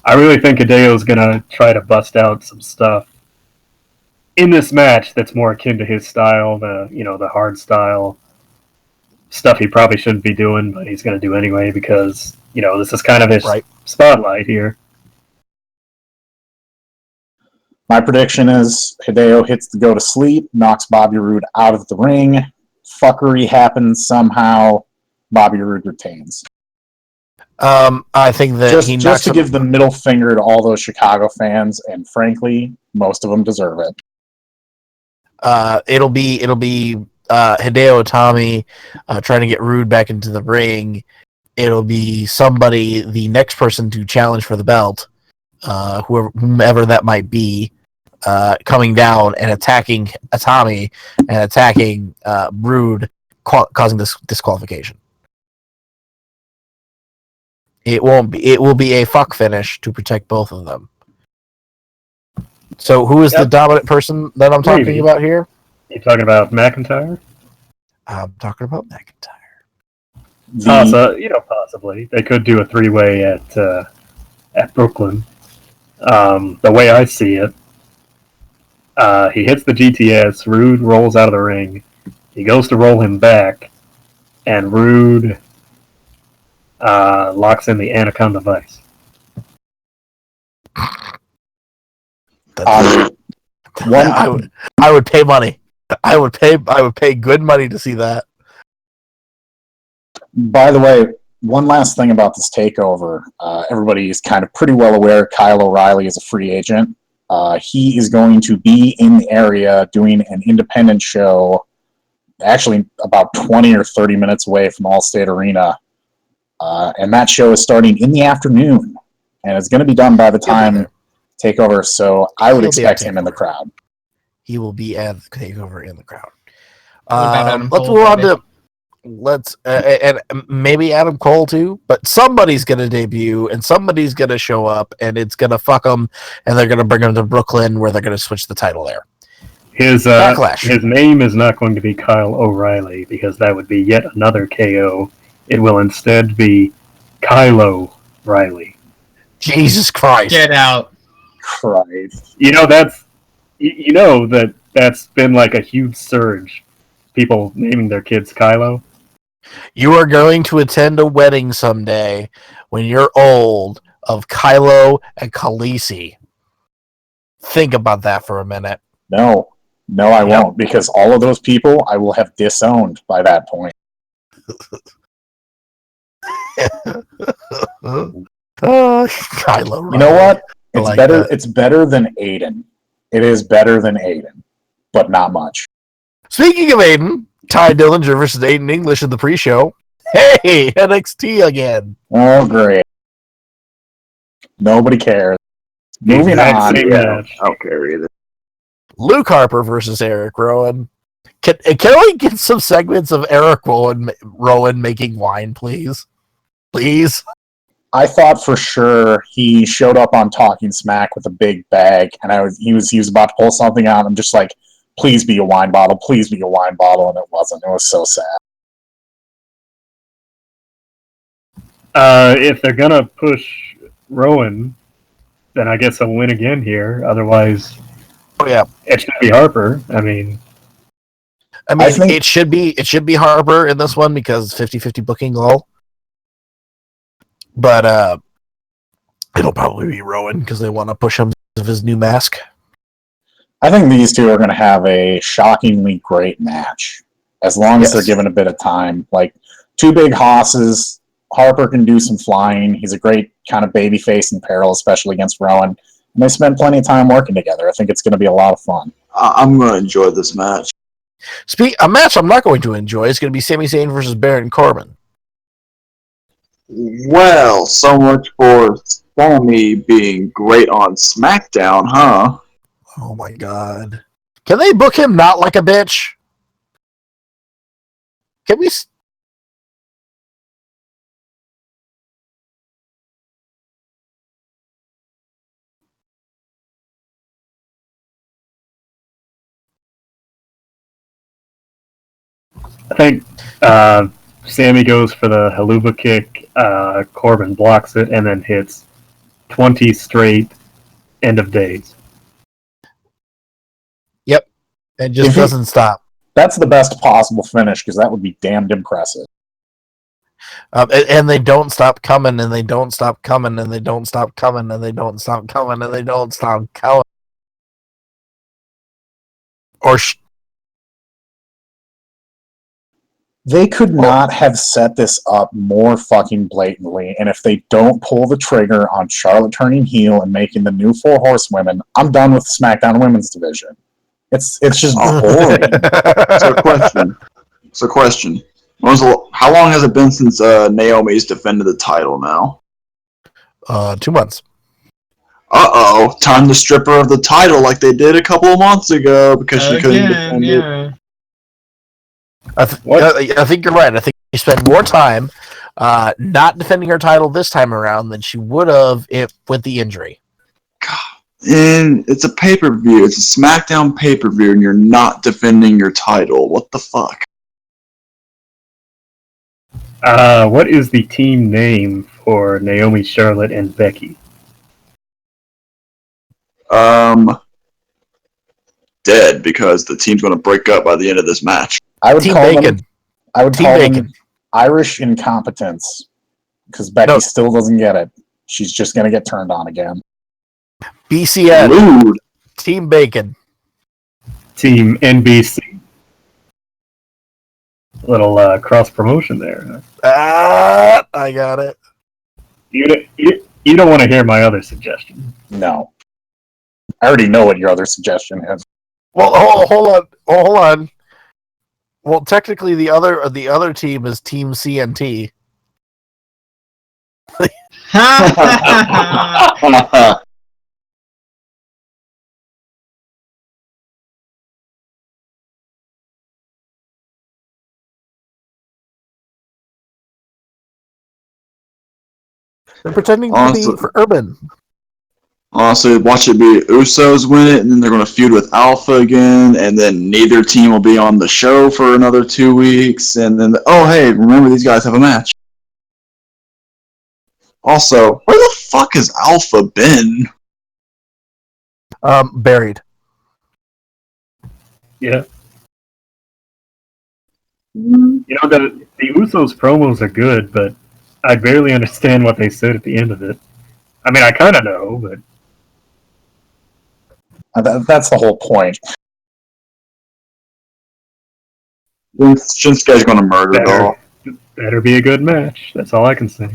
F: I really think Hideo's going to try to bust out some stuff in this match that's more akin to his style, the hard style stuff he probably shouldn't be doing, but he's going to do anyway because, this is kind of his spotlight here.
D: My prediction is Hideo hits the go to sleep, knocks Bobby Roode out of the ring. Fuckery happens somehow. Bobby Roode retains.
A: I think that
D: just to give the middle finger to all those Chicago fans, and frankly, most of them deserve it.
A: It'll be Hideo Itami trying to get Roode back into the ring. It'll be somebody, the next person to challenge for the belt, whomever that might be, coming down and attacking Itami and attacking Roode, causing this disqualification. It will be a fuck finish to protect both of them. So who is the dominant person that I'm talking about here?
F: You talking about McIntyre?
A: I'm talking about McIntyre.
F: Possibly. They could do a 3-way at Brooklyn. The way I see it, he hits the GTS, Roode rolls out of the ring, he goes to roll him back, and Roode locks in the Anaconda Vice.
A: I would pay money. I would pay good money to see that.
D: By the way, one last thing about this takeover. Everybody is kind of pretty well aware Kyle O'Reilly is a free agent. He is going to be in the area doing an independent show, actually about 20 or 30 minutes away from Allstate Arena. And that show is starting in the afternoon. And it's going to be done by the time takeover, so I would expect him in the crowd.
A: He will be at the takeover in the crowd.
C: Let's
A: move on to and maybe Adam Cole too, but somebody's going to debut and somebody's going to show up and it's going to fuck them and they're going to bring him to Brooklyn where they're going to switch the title there.
F: His name is not going to be Kyle O'Reilly because that would be yet another KO. It will instead be Kylo Riley.
A: Jesus Christ.
C: Get out.
D: Christ.
F: That's been like a huge surge. People naming their kids Kylo.
A: You are going to attend a wedding someday when you're old of Kylo and Khaleesi. Think about that for a minute.
D: No, I
A: Yep.
D: won't, because all of those people I will have disowned by that point.
A: Kylo Ren.
D: You know what? It's
A: like
D: better.
A: that.
D: It's better than Aiden. It is better than Aiden, but not much.
A: Speaking of Aiden, Ty Dillinger versus Aiden English in the pre-show. Hey, NXT again.
D: Oh, great. Nobody cares. Moving
F: Exact
D: on.
F: same match.
B: I don't care either.
A: Luke Harper versus Eric Rowan. Can we get some segments of Eric Rowan making wine, please? Please?
D: I thought for sure he showed up on Talking Smack with a big bag, and he was about to pull something out. I'm just like, please be a wine bottle, please be a wine bottle, and it wasn't. It was so sad.
F: If they're gonna push Rowan, then I guess I'll win again here. Otherwise,
A: Oh yeah.
F: it should be Harper. I mean,
D: I think-
A: it should be Harper in this one because 50-50 booking lull. But it'll probably be Rowan because they want to push him because of his new mask.
D: I think these two are going to have a shockingly great match, as long as they're given a bit of time. Like, two big hosses. Harper can do some flying. He's a great kind of babyface in peril, especially against Rowan. And they spend plenty of time working together. I think it's going to be a lot of fun.
B: I'm going to enjoy this match.
A: A match I'm not going to enjoy is going to be Sami Zayn versus Baron Corbin.
B: Well, so much for Sammy being great on SmackDown, huh?
A: Oh my god. Can they book him not like a bitch? Can we...
F: I think Sammy goes for the haluva kick. Corbin blocks it and then hits 20 straight end of days.
A: Yep. It just doesn't stop.
D: That's the best possible finish, because that would be damned impressive.
A: And they don't stop coming, and they don't stop coming, and they don't stop coming, and they don't stop coming, and they don't stop coming. Or
D: They could not have set this up more fucking blatantly, and if they don't pull the trigger on Charlotte turning heel and making the new 4 Horsewomen, I'm done with the SmackDown Women's division. It's just boring.
B: So question. How long has it been since Naomi's defended the title now?
A: 2 months.
B: Uh-oh, time to strip her of the title like they did a couple of months ago because she couldn't defend it.
A: I think you're right. I think she spent more time not defending her title this time around than she would have with the injury.
B: God. And it's a pay-per-view. It's a SmackDown pay-per-view, and you're not defending your title. What the fuck?
F: What is the team name for Naomi, Charlotte, and Becky?
B: Dead, because the team's going to break up by the end of this match.
D: I would
A: Team
D: call
A: Bacon.
D: them. I would
A: Team
D: call
A: Bacon.
D: them Irish incompetence, because Becky still doesn't get it. She's just going to get turned on again.
A: BCN.
B: Rude.
A: Team Bacon.
F: Team NBC. Little cross promotion there.
A: I got it.
F: You don't want to hear my other suggestion.
D: No. I already know what your other suggestion is.
A: Well, hold on. Well, technically, the other team is Team CNT. They're pretending to be for Urban.
B: Honestly, watch it be Usos win it, and then they're going to feud with Alpha again, and then neither team will be on the show for another 2 weeks, and then, oh, hey, remember these guys have a match. Also, where the fuck has Alpha been?
A: Buried.
F: Yeah. You know, the Usos promos are good, but I barely understand what they said at the end of it. I mean, I kind of know, but
D: That's the whole point.
B: Shinsuke's gonna murder it all.
F: better be a good match. That's all I can say.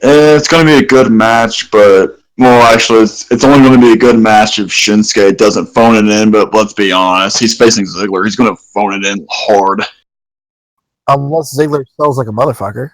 B: It's gonna be a good match, but well, actually, it's only gonna be a good match if Shinsuke doesn't phone it in. But let's be honest, he's facing Ziggler. He's gonna phone it in hard.
A: Unless Ziggler sells like a motherfucker.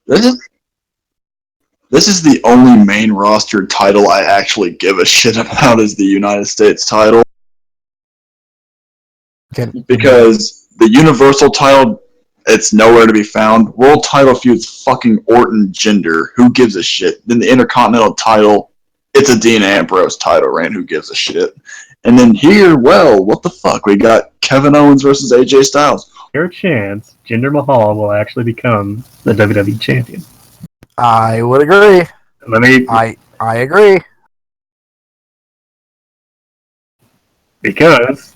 B: This is the only main roster title I actually give a shit about is the United States title. Because the Universal title, it's nowhere to be found. World title feud's fucking Orton Jinder. Who gives a shit? Then the Intercontinental title, it's a Dean Ambrose title reign. Who gives a shit? And then here, well, what the fuck? We got Kevin Owens versus AJ Styles.
F: There's a chance Jinder Mahal will actually become the WWE champion.
A: I would agree.
F: Let me.
A: I agree.
F: Because.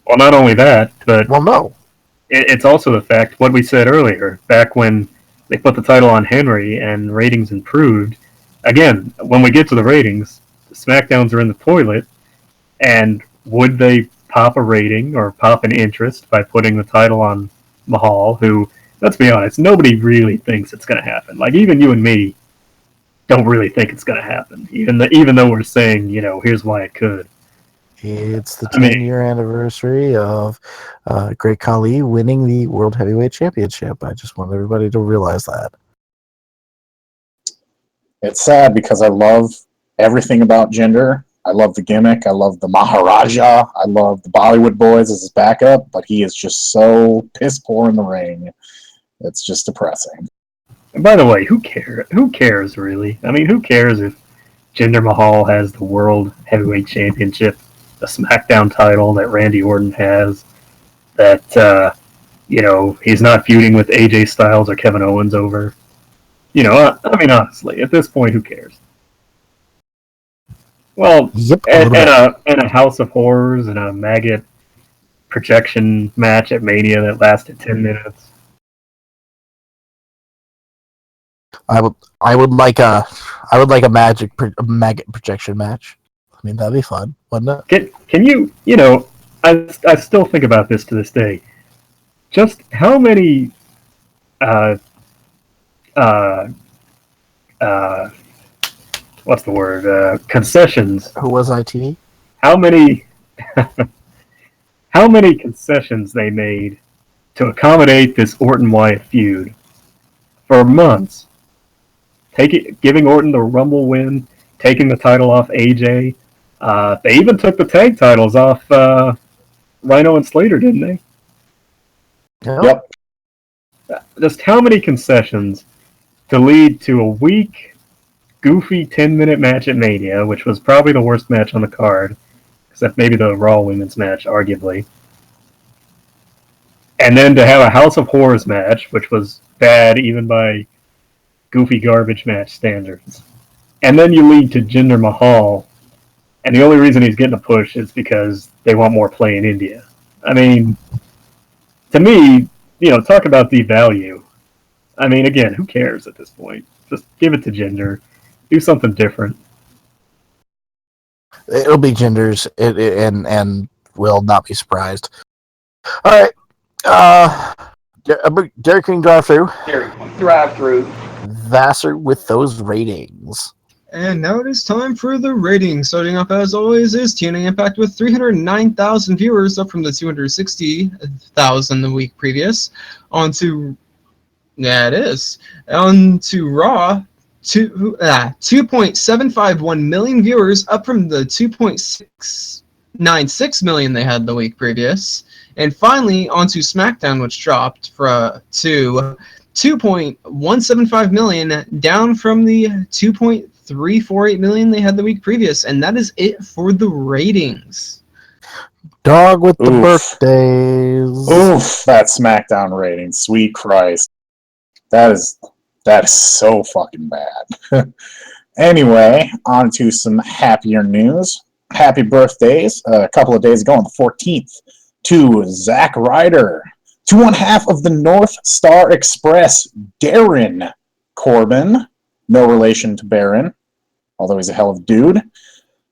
F: Well, not only that, but
A: Well, no.
F: it's also the fact what we said earlier. Back when they put the title on Henry and ratings improved. Again, when we get to the ratings, the SmackDowns are in the toilet, and would they pop a rating or pop an interest by putting the title on Mahal, who, let's be honest, nobody really thinks it's going to happen. Like, even you and me don't really think it's going to happen, even though we're saying, here's why it could.
A: It's the 10-year anniversary of Great Khali winning the World Heavyweight Championship. I just want everybody to realize that.
D: It's sad because I love everything about Jinder. I love the gimmick. I love the Maharaja. I love the Bollywood Boys as his backup, but he is just so piss poor in the ring. It's just depressing.
F: And by the way, who cares? Who cares, really? I mean, who cares if Jinder Mahal has the World Heavyweight Championship, the SmackDown title that Randy Orton has, that, he's not feuding with AJ Styles or Kevin Owens over. I mean, honestly, at this point, who cares? Well,
A: Yep,
F: and a House of Horrors and a maggot projection match at Mania that lasted 10 minutes.
A: I would like a maggot projection match. I mean, that'd be fun, wouldn't it?
F: Can you, I still think about this to this day. Just how many what's the word? Concessions.
A: Who was IT?
F: How many concessions they made to accommodate this Orton Wyatt feud for months? Giving Orton the Rumble win, taking the title off AJ. They even took the tag titles off Rhino and Slater, didn't they?
D: Yep.
F: Just how many concessions to lead to a weak, goofy 10-minute match at Mania, which was probably the worst match on the card, except maybe the Raw Women's match, arguably. And then to have a House of Horrors match, which was bad even by goofy garbage match standards. And then you lead to Jinder Mahal, and the only reason he's getting a push is because they want more play in India. I mean, to me, talk about the value. I mean, again, who cares at this point? Just give it to Jinder. Do something different.
A: It'll be Jinder's, and we'll not be surprised. All right. Dairy King drive-through. Vassar with those ratings.
C: And now it is time for the ratings. Starting up as always is TNA Impact with 309,000 viewers, up from the 260,000 the week previous. On to Raw 2.751 million viewers, up from the 2.696 million they had the week previous. And finally, onto SmackDown, which dropped to 2.175 million, down from the 2.348 million they had the week previous. And that is it for the ratings.
A: Dog with the
D: Oof.
A: birthdays.
D: Oof, that SmackDown rating, sweet Christ. That is so fucking bad. Anyway, on to some happier news. Happy birthdays a couple of days ago on the 14th to Zack Ryder, to one half of the North Star Express, Darren Corbin, no relation to Baron, although he's a hell of a dude.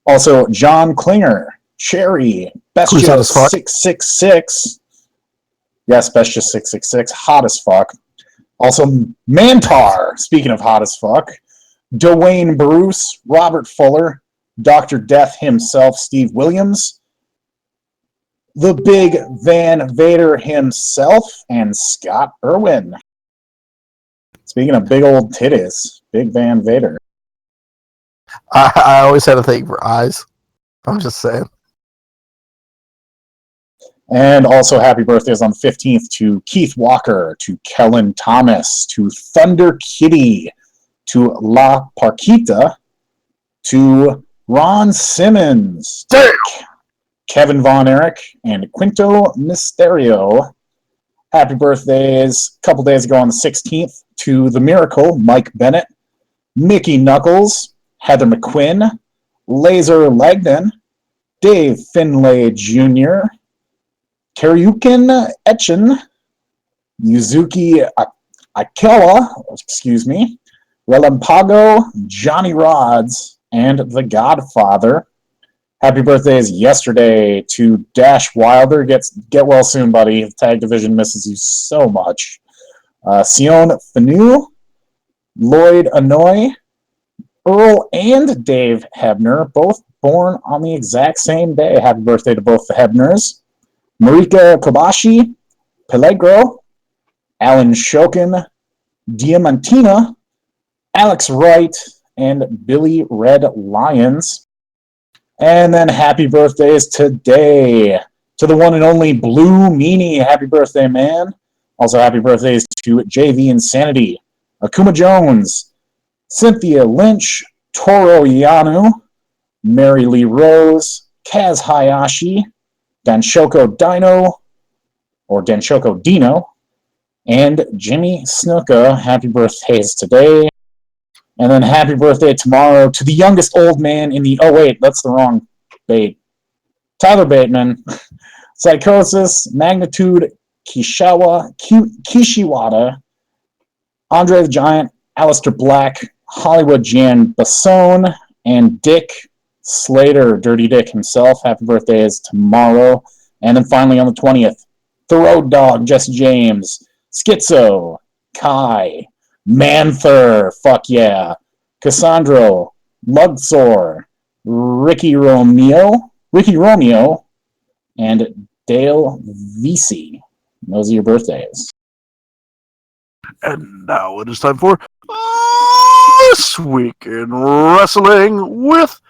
D: Also, John Klinger, Cherry, Bestia 666. Yes, Bestia 666, hot as fuck. Also, Mantar, speaking of hot as fuck, Dwayne Bruce, Robert Fuller, Dr. Death himself, Steve Williams, the Big Van Vader himself, and Scott Irwin. Speaking of big old titties, Big Van Vader.
A: I always had a thing for eyes. I'm just saying.
D: And also happy birthdays on the 15th to Keith Walker, to Kellen Thomas, to Thunder Kitty, to La Parquita, to Ron Simmons, Kevin Von Erich, and Quinto Mysterio. Happy birthdays a couple days ago on the 16th to The Miracle, Mike Bennett, Mickey Knuckles, Heather McQuinn, Laser Langdon, Dave Finlay Jr., Karyukin Etchen, Yuzuki Akela, Relampago, Johnny Rods, and The Godfather. Happy birthdays yesterday to Dash Wilder. Get well soon, buddy. The tag division misses you so much. Sion Fanu, Lloyd Anoy, Earl and Dave Hebner, both born on the exact same day. Happy birthday to both the Hebners. Marika Kobashi, Pelegro, Alan Shokin, Diamantina, Alex Wright, and Billy Red Lyons. And then happy birthdays today to the one and only Blue Meanie. Happy birthday, man. Also happy birthdays to JV Insanity, Akuma Jones, Cynthia Lynch, Toro Yano, Mary Lee Rose, Kaz Hayashi, Danshoko Dino, or Danshoko Dino, and Jimmy Snuka. Happy birthdays today. And then happy birthday tomorrow to the youngest old man in the... Oh, wait, that's the wrong bait. Tyler Bateman, Psychosis, Magnitude, Kishiwada, Andre the Giant, Alistair Black, Hollywood Jan Basone, and Dick Slater, Dirty Dick himself. Happy birthday is tomorrow. And then finally on the 20th, The Road Dog, Jesse James, Schizo, Kai, Manther, fuck yeah, Cassandro, Luxor, Ricky Romeo, and Dale Vesey. Those are your birthdays.
A: And now it is time for This Week in Wrestling with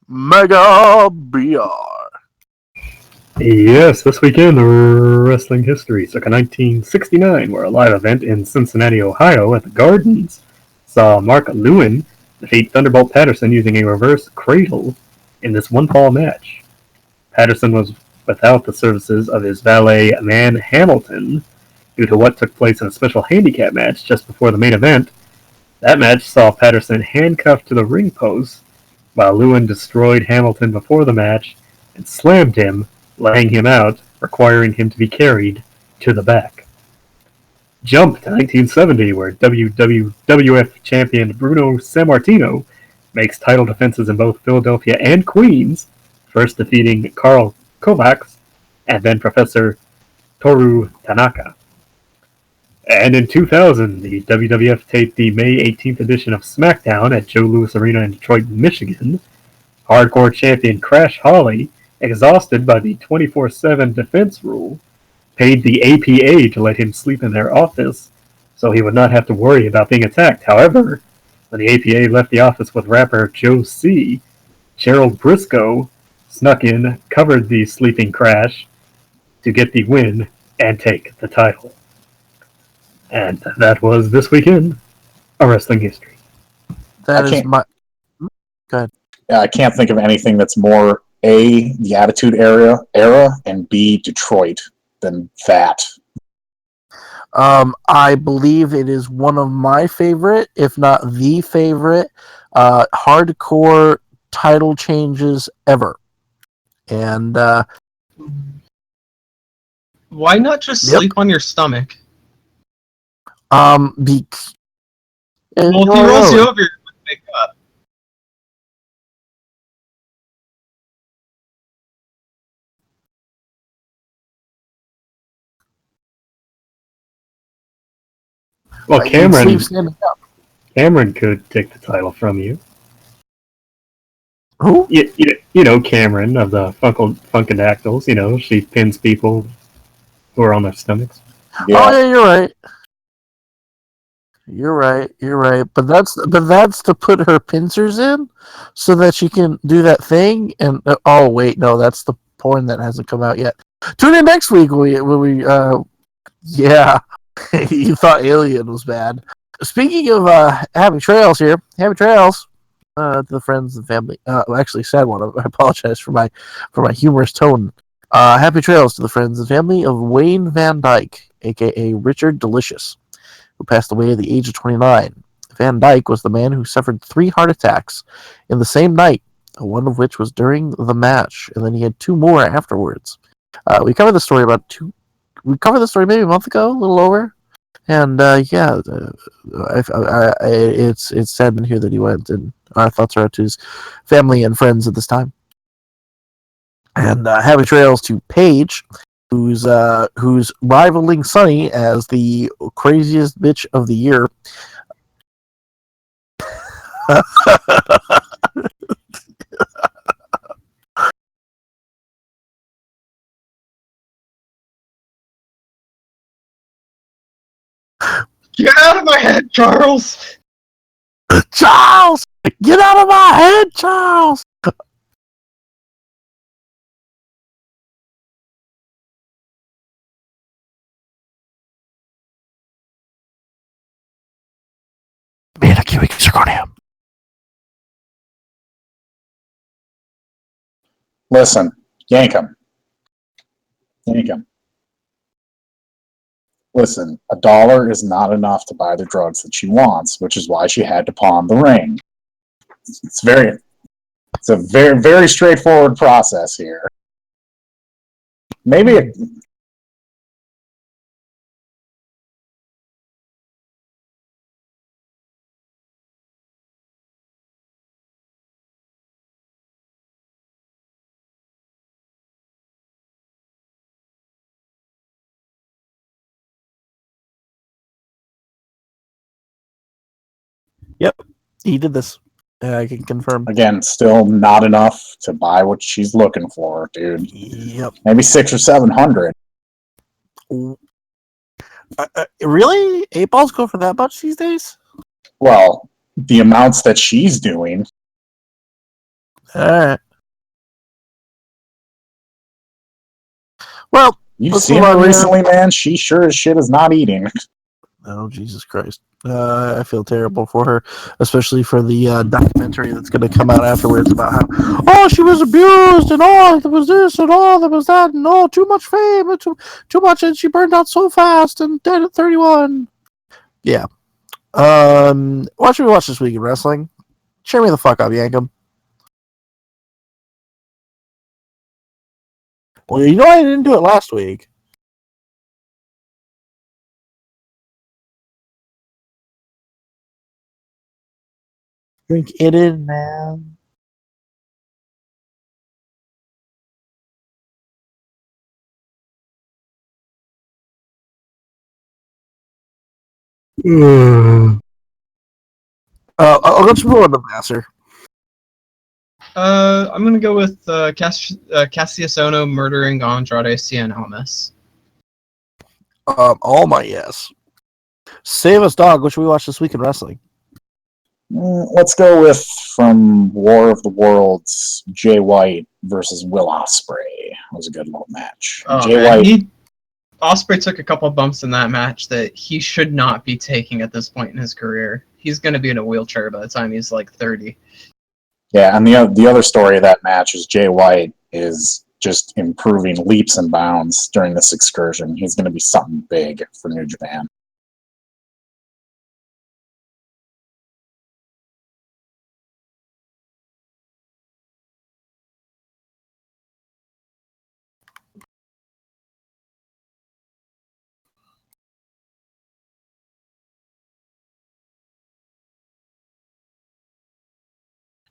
A: Mega BR.
F: Yes, this weekend, wrestling history. Circa 1969, where a live event in Cincinnati, Ohio at the Gardens saw Mark Lewin defeat Thunderbolt Patterson using a reverse cradle in this one-fall match. Patterson was without the services of his valet, Man Hamilton, due to what took place in a special handicap match just before the main event. That match saw Patterson handcuffed to the ring post, while Lewin destroyed Hamilton before the match and slammed him, laying him out, requiring him to be carried to the back. Jump to 1970, where WWF champion Bruno Sammartino makes title defenses in both Philadelphia and Queens, first defeating Karl Kovacs and then Professor Toru Tanaka. And in 2000, the WWF taped the May 18th edition of SmackDown at Joe Louis Arena in Detroit, Michigan. Hardcore champion Crash Holly, exhausted by the 24/7 defense rule, paid the APA to let him sleep in their office, so he would not have to worry about being attacked. However, when the APA left the office with rapper Joe C., Gerald Briscoe snuck in, covered the sleeping Crash to get the win and take the title. And that was this weekend a wrestling history.
A: That
D: I
A: is
D: can't-
A: my. Go ahead.
D: I can't think of anything that's more the Attitude Era, and B, Detroit than that.
A: I believe it is one of my favorite, if not the favorite, hardcore title changes ever. And
C: Why not just
A: Yep.
C: sleep on your stomach?
A: be,
C: Well, if he rolls you over, you wouldn't wake up.
F: Well,
A: you'd
F: Cameron
A: sleep standing up.
F: Cameron could take the title from you.
A: Who?
F: You know Cameron of the Funkadactyls. You know, she pins people who are on their stomachs.
D: Yeah.
A: Oh yeah, you're right. You're right. But that's to put her pincers in, so that she can do that thing. And oh wait, no, that's the porn that hasn't come out yet. Tune in next week when we yeah, you thought Alien was bad. Speaking of happy trails here, happy trails to the friends and family. Actually, sad one. I apologize for my humorous tone. Happy trails to the friends and family of Wayne Van Dyke, aka Richard Delicious, who passed away at the age of 29. Van Dyke was the man who suffered 3 heart attacks in the same night, one of which was during the match, and then he had 2 more afterwards. We covered the story maybe a month ago, a little over, and it's sad to hear that he went, and our thoughts are out to his family and friends at this time. And happy trails to Paige, who's rivaling Sunny as the craziest bitch of the year.
C: Get out of my head, Charles!
A: Charles, get out of my head, Charles. Man, a cubic zirconium.
D: Listen, yank him. Yank him. Listen, $1 is not enough to buy the drugs that she wants, which is why she had to pawn the ring. It's a very, very straightforward process here. Maybe it,
A: Yep, he did this. I can confirm.
D: again, still not enough to buy what she's looking for, dude.
A: Yep.
D: Maybe 600 or 700.
A: Really? 8 balls go for that much these days?
D: Well, the amounts that she's doing.
A: Alright. Well,
D: You've
A: let's
D: seen
A: move
D: her
A: on here.
D: recently, man. She sure as shit is not eating.
A: Oh, Jesus Christ. I feel terrible for her, especially for the documentary that's going to come out afterwards about how, oh, she was abused, and oh, there was this, and oh, there was that, and oh, too much fame, and too much, and she burned out so fast, and dead at 31. Yeah. What should we watch this week in wrestling? Cheer me the fuck up, Yankum. Well, you know I didn't do it last week. Drink it in, man. Let's move on to Vassar.
C: I'm gonna go with Cassius Ohno murdering Andrade Cien Almas.
A: All my yes. Save us, dog. What should we watch this week in wrestling?
D: Let's go with from War of the Worlds, Jay White versus Will Ospreay. That was a good little match.
C: Oh,
D: Jay
C: man.
D: White,
C: Osprey took a couple bumps in that match that he should not be taking at this point in his career. He's going to be in a wheelchair by the time he's like 30.
D: yeah, and the other story of that match is Jay White is just improving leaps and bounds during this excursion. He's going to be something big for New Japan.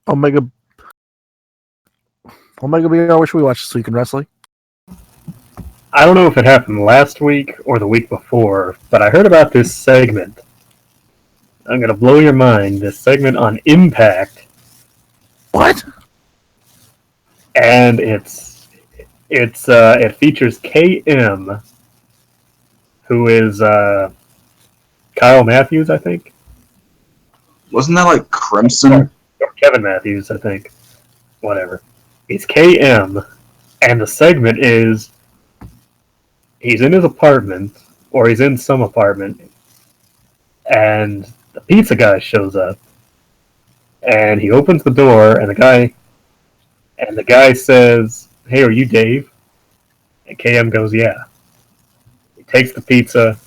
A: Omega BR, what should we watch this week in wrestling?
F: I don't know if it happened last week or the week before, but I heard about this segment. I'm gonna blow your mind. This segment on Impact,
A: What?
F: and it features KM, who is Kyle Matthews, I think,
B: Wasn't that like Crimson?
F: or Kevin Matthews, I think. Whatever. He's KM, and the segment is he's in his apartment, or he's in some apartment, and the pizza guy shows up, and he opens the door, and the guy says, "Hey, are you Dave?" And KM goes, "Yeah." He takes the pizza,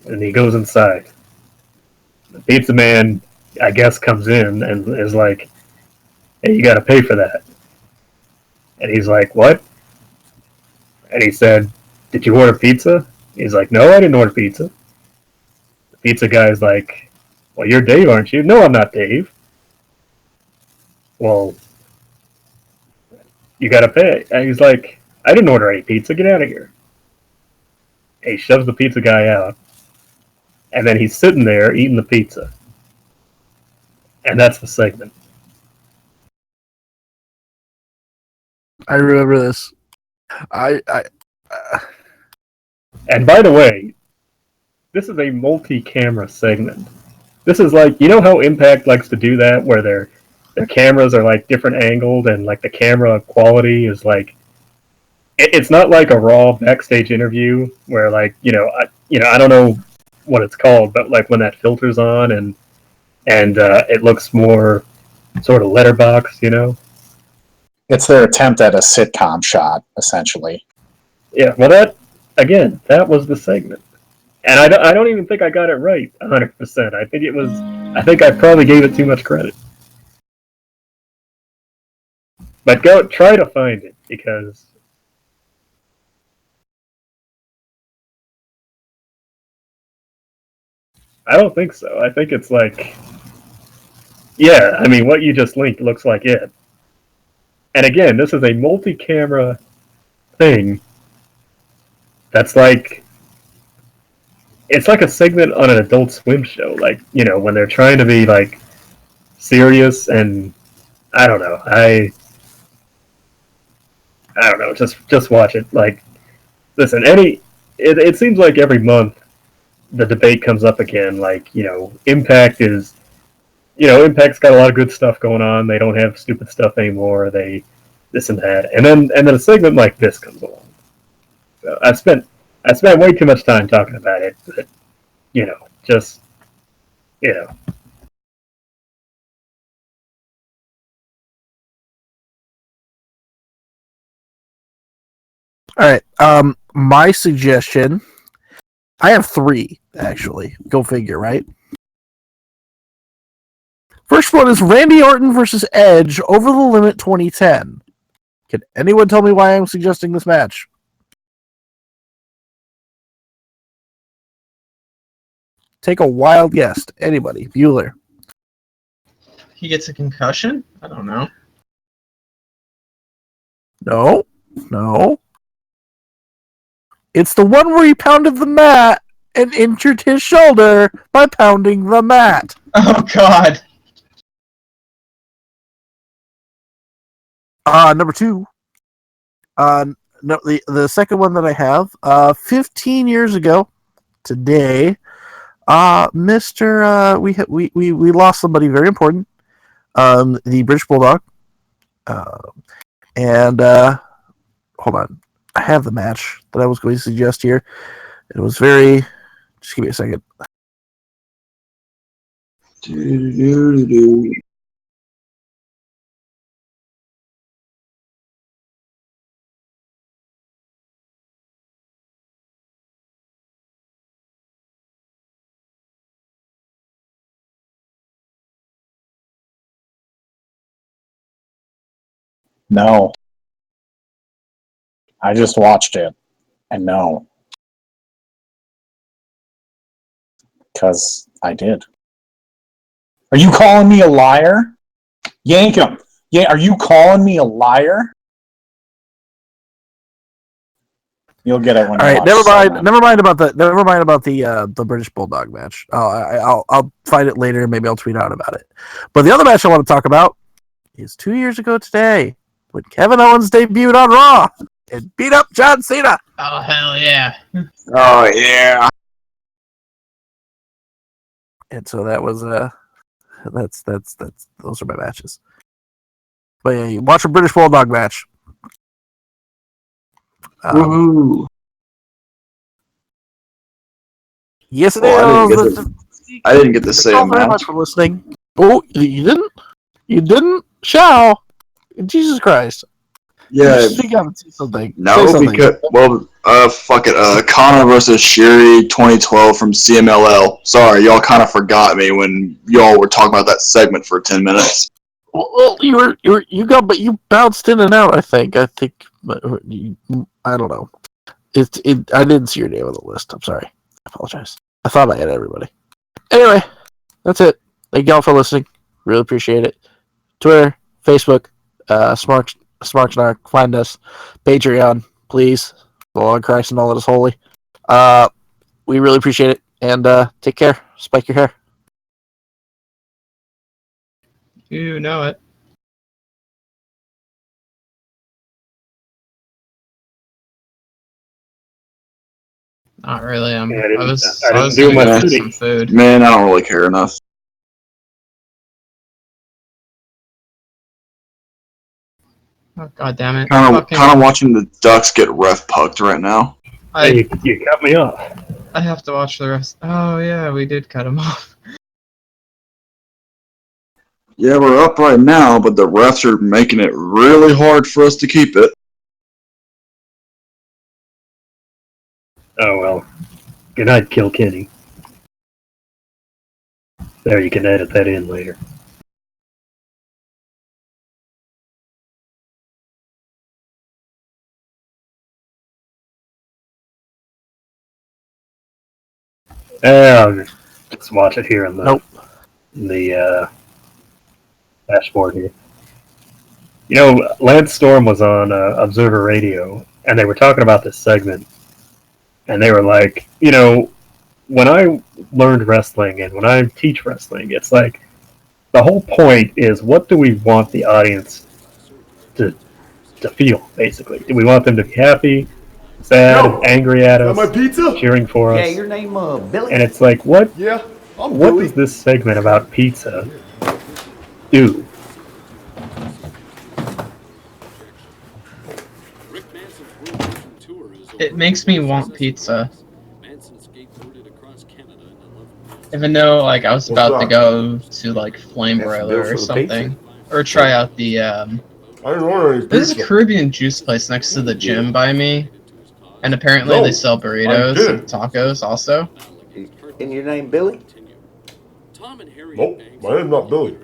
F: and he goes inside. The pizza man, I guess, comes in and is like, "Hey, you got to pay for that." And he's like, "What?" And he said, "Did you order pizza?" He's like, "No, I didn't order pizza." The pizza guy's like, "Well, you're Dave, aren't you?" "No, I'm not Dave." "Well, you gotta pay." And he's like, "I didn't order any pizza. Get out of here." And he shoves the pizza guy out. And then he's sitting there eating the pizza. And that's the segment.
A: I remember this. I
F: And by the way, this is a multi-camera segment. This is like, you know how Impact likes to do that, where their cameras are like different angled and like the camera quality is like, it's not like a raw backstage interview where like, I don't know what it's called, but like when that filter's on and it looks more sort of letterbox,
D: It's their attempt at a sitcom shot, essentially.
F: Yeah, well, that was the segment. And I don't even think I got it right 100%. I think I probably gave it too much credit. But try to find it, because I don't think so. I think it's like, yeah, I mean, what you just linked looks like it. And again, this is a multi-camera thing that's like, it's like a segment on an Adult Swim show. Like, when they're trying to be like serious, and I don't know. I don't know. Just watch it. Like, listen, it seems like every month the debate comes up again. Like, Impact's got a lot of good stuff going on. They don't have stupid stuff anymore. They this and that, and then a segment like this comes along. So I spent way too much time talking about it, but just
A: All right. My suggestion. I have 3 actually. Go figure, right? First one is Randy Orton versus Edge Over the Limit 2010. Can anyone tell me why I'm suggesting this match? Take a wild guess. Anybody? Bueller.
C: He gets a concussion? I don't know.
A: No. It's the one where he pounded the mat and injured his shoulder by pounding the mat.
C: Oh, God.
A: Number 2. No, the second one that I have. 15 years ago today, Mister, we lost somebody very important. The British Bulldog. And hold on, I have the match that I was going to suggest here. It was very. Just give me a second.
D: No. I just watched it. And no. Because I did. Are you calling me a liar? Yank him. Yeah, are you calling me a liar? You'll get it when
A: All
D: you
A: right,
D: watch
A: never
D: the
A: mind.
D: segment.
A: Never mind about the British Bulldog match. I'll find it later. Maybe I'll tweet out about it. But the other match I want to talk about is 2 years ago today when Kevin Owens debuted on Raw and beat up John Cena.
C: Oh hell yeah!
B: Oh yeah.
A: And so that was that's those are my matches. But yeah, you watch a British Bulldog match.
B: Woohoo!
A: Yes, it
B: Well,
A: is.
B: I didn't get to say a
A: Thank you very much
B: match.
A: for listening. Oh, you didn't? You didn't? Shao! Jesus Christ!
B: Yeah,
A: Speak up and say something. Say
B: no,
A: something.
B: because fuck it. Connor versus Shiri 2012 from CMLL. Sorry, y'all kind of forgot me when y'all were talking about that segment for 10 minutes.
A: Well, but you bounced in and out. I think. I don't know. I didn't see your name on the list. I'm sorry. I apologize. I thought I had everybody. Anyway, that's it. Thank y'all for listening. Really appreciate it. Twitter, Facebook, Smark Snark. Find us. Patreon, please. The Lord Christ and all that is holy. We really appreciate it. And take care. Spike your hair.
C: You know it. Not really.
F: Yeah, I
C: I
F: didn't-
C: was
F: I
C: I was
F: didn't do
C: gonna go
F: much
C: get
F: shooting.
C: some food.
B: Man, I don't really care enough.
C: Oh, God damn it!
B: Kind
C: Fucking-
B: of watching the Ducks get ref pucked right now.
F: Hey, you cut me off.
C: I have to watch the rest. Oh yeah, we did cut him off.
B: Yeah, we're up right now, but the refs are making it really hard for us to keep it.
F: Oh well. Good night, Kilkenny. There, you can edit that in later. I'll just watch it here in the dashboard here. You know, Lance Storm was on Observer Radio, and they were talking about this segment, and they were like, you know, when I learned wrestling and when I teach wrestling, it's like the whole point is what do we want the audience to feel, basically? Do we want them to be happy, sad, angry at us,
H: my pizza?
F: cheering for
I: Yeah,
F: us?
I: your name Billy?
F: And it's like, what
H: Yeah, I'm
F: what
H: Billy.
F: does this segment about pizza do?
C: It makes me want pizza. Even though, like, I was about to go to, like, Flame
I: That's the
C: Broiler
I: bill
C: or
I: for the pizza.
C: something. Or try out the,
H: I didn't order any
C: There's a
H: pizza.
C: Caribbean juice place next to the gym by me. And apparently
H: No,
C: they sell
H: I
C: burritos and
H: didn't.
C: tacos also.
I: And your name Billy?
H: Nope, my name's not Billy.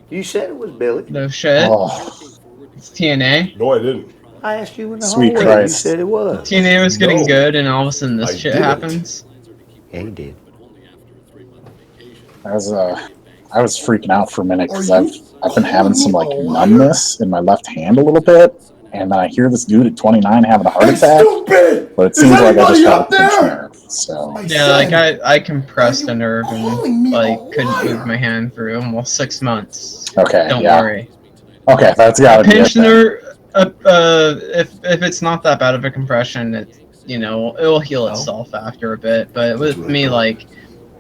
I: You said it was Billy.
C: No shit.
D: Oh,
C: It's TNA.
H: No, I didn't.
I: I asked you in the
D: Sweet
I: hallway.
D: Christ.
I: You said it was.
C: TNA was getting
H: No.
C: good and all of a sudden this
H: I
C: shit
H: didn't.
C: happens.
I: Yeah, he did.
D: I was freaking out for a minute because
H: Are you
D: I've been having some like
H: calling me a liar?
D: numbness in my left hand a little bit, and then I hear this dude at 29 having a heart
H: Hey,
D: attack,
H: stupid!
D: but it
H: Is
D: seems like I just
H: anybody
D: have a
H: up
D: pinched
H: there?
D: nerve. So
C: Yeah, like I compressed
H: Are
C: a
H: you
C: nerve
H: calling
C: and
H: me a
C: like couldn't
H: liar?
C: move my hand for almost 6 months.
D: okay,
C: Don't
D: yeah,
C: worry.
D: okay, that's gotta be it.
C: Pinch
D: Then.
C: nerve. If it's not that bad of a compression, it it'll heal itself after a bit. But with me, like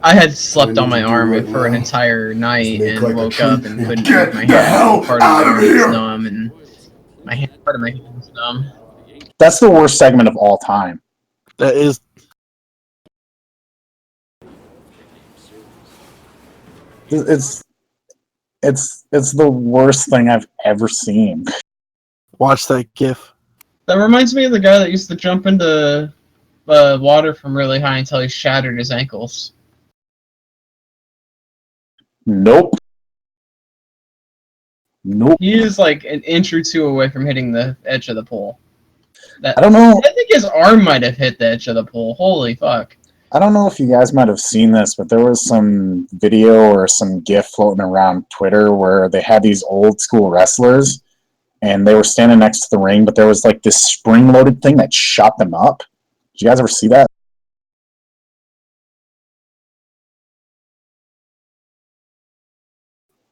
C: I had slept on my
H: need to do
C: arm
H: right
C: for an
H: now
C: entire night
H: make
C: and
H: like a
C: woke
H: tree
C: up and
H: and
C: couldn't
H: get
C: move my
H: the
C: hand.
H: hell
C: Part of my
H: out of
C: arm was
H: here.
C: numb, and part of my hand was numb.
D: That's the worst segment of all time.
A: That is.
D: It's the worst thing I've ever seen.
A: Watch that GIF.
C: That reminds me of the guy that used to jump into water from really high until he shattered his ankles.
D: Nope. Nope.
C: He is like an inch or two away from hitting the edge of the pool.
D: I don't know.
C: I think his arm might have hit the edge of the pool. Holy fuck.
D: I don't know if you guys might have seen this, but there was some video or some GIF floating around Twitter where they had these old school wrestlers and they were standing next to the ring, but there was like this spring loaded thing that shot them up. Did you guys ever see that?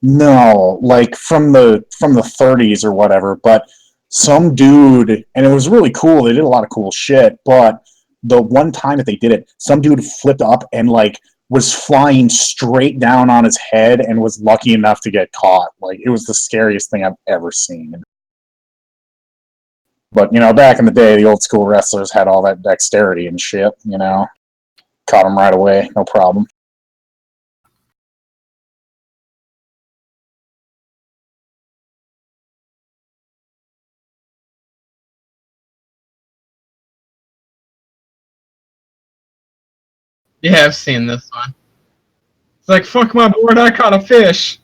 D: No, like from the 30s or whatever, but some dude, and it was really cool. They did a lot of cool shit, but the one time that they did it, some dude flipped up and like was flying straight down on his head and was lucky enough to get caught. Like it was the scariest thing I've ever seen. But you know, back in the day, the old school wrestlers had all that dexterity and shit. You know, caught him right away, no problem.
C: Yeah, I've seen this one. It's like, fuck my board, I caught a fish.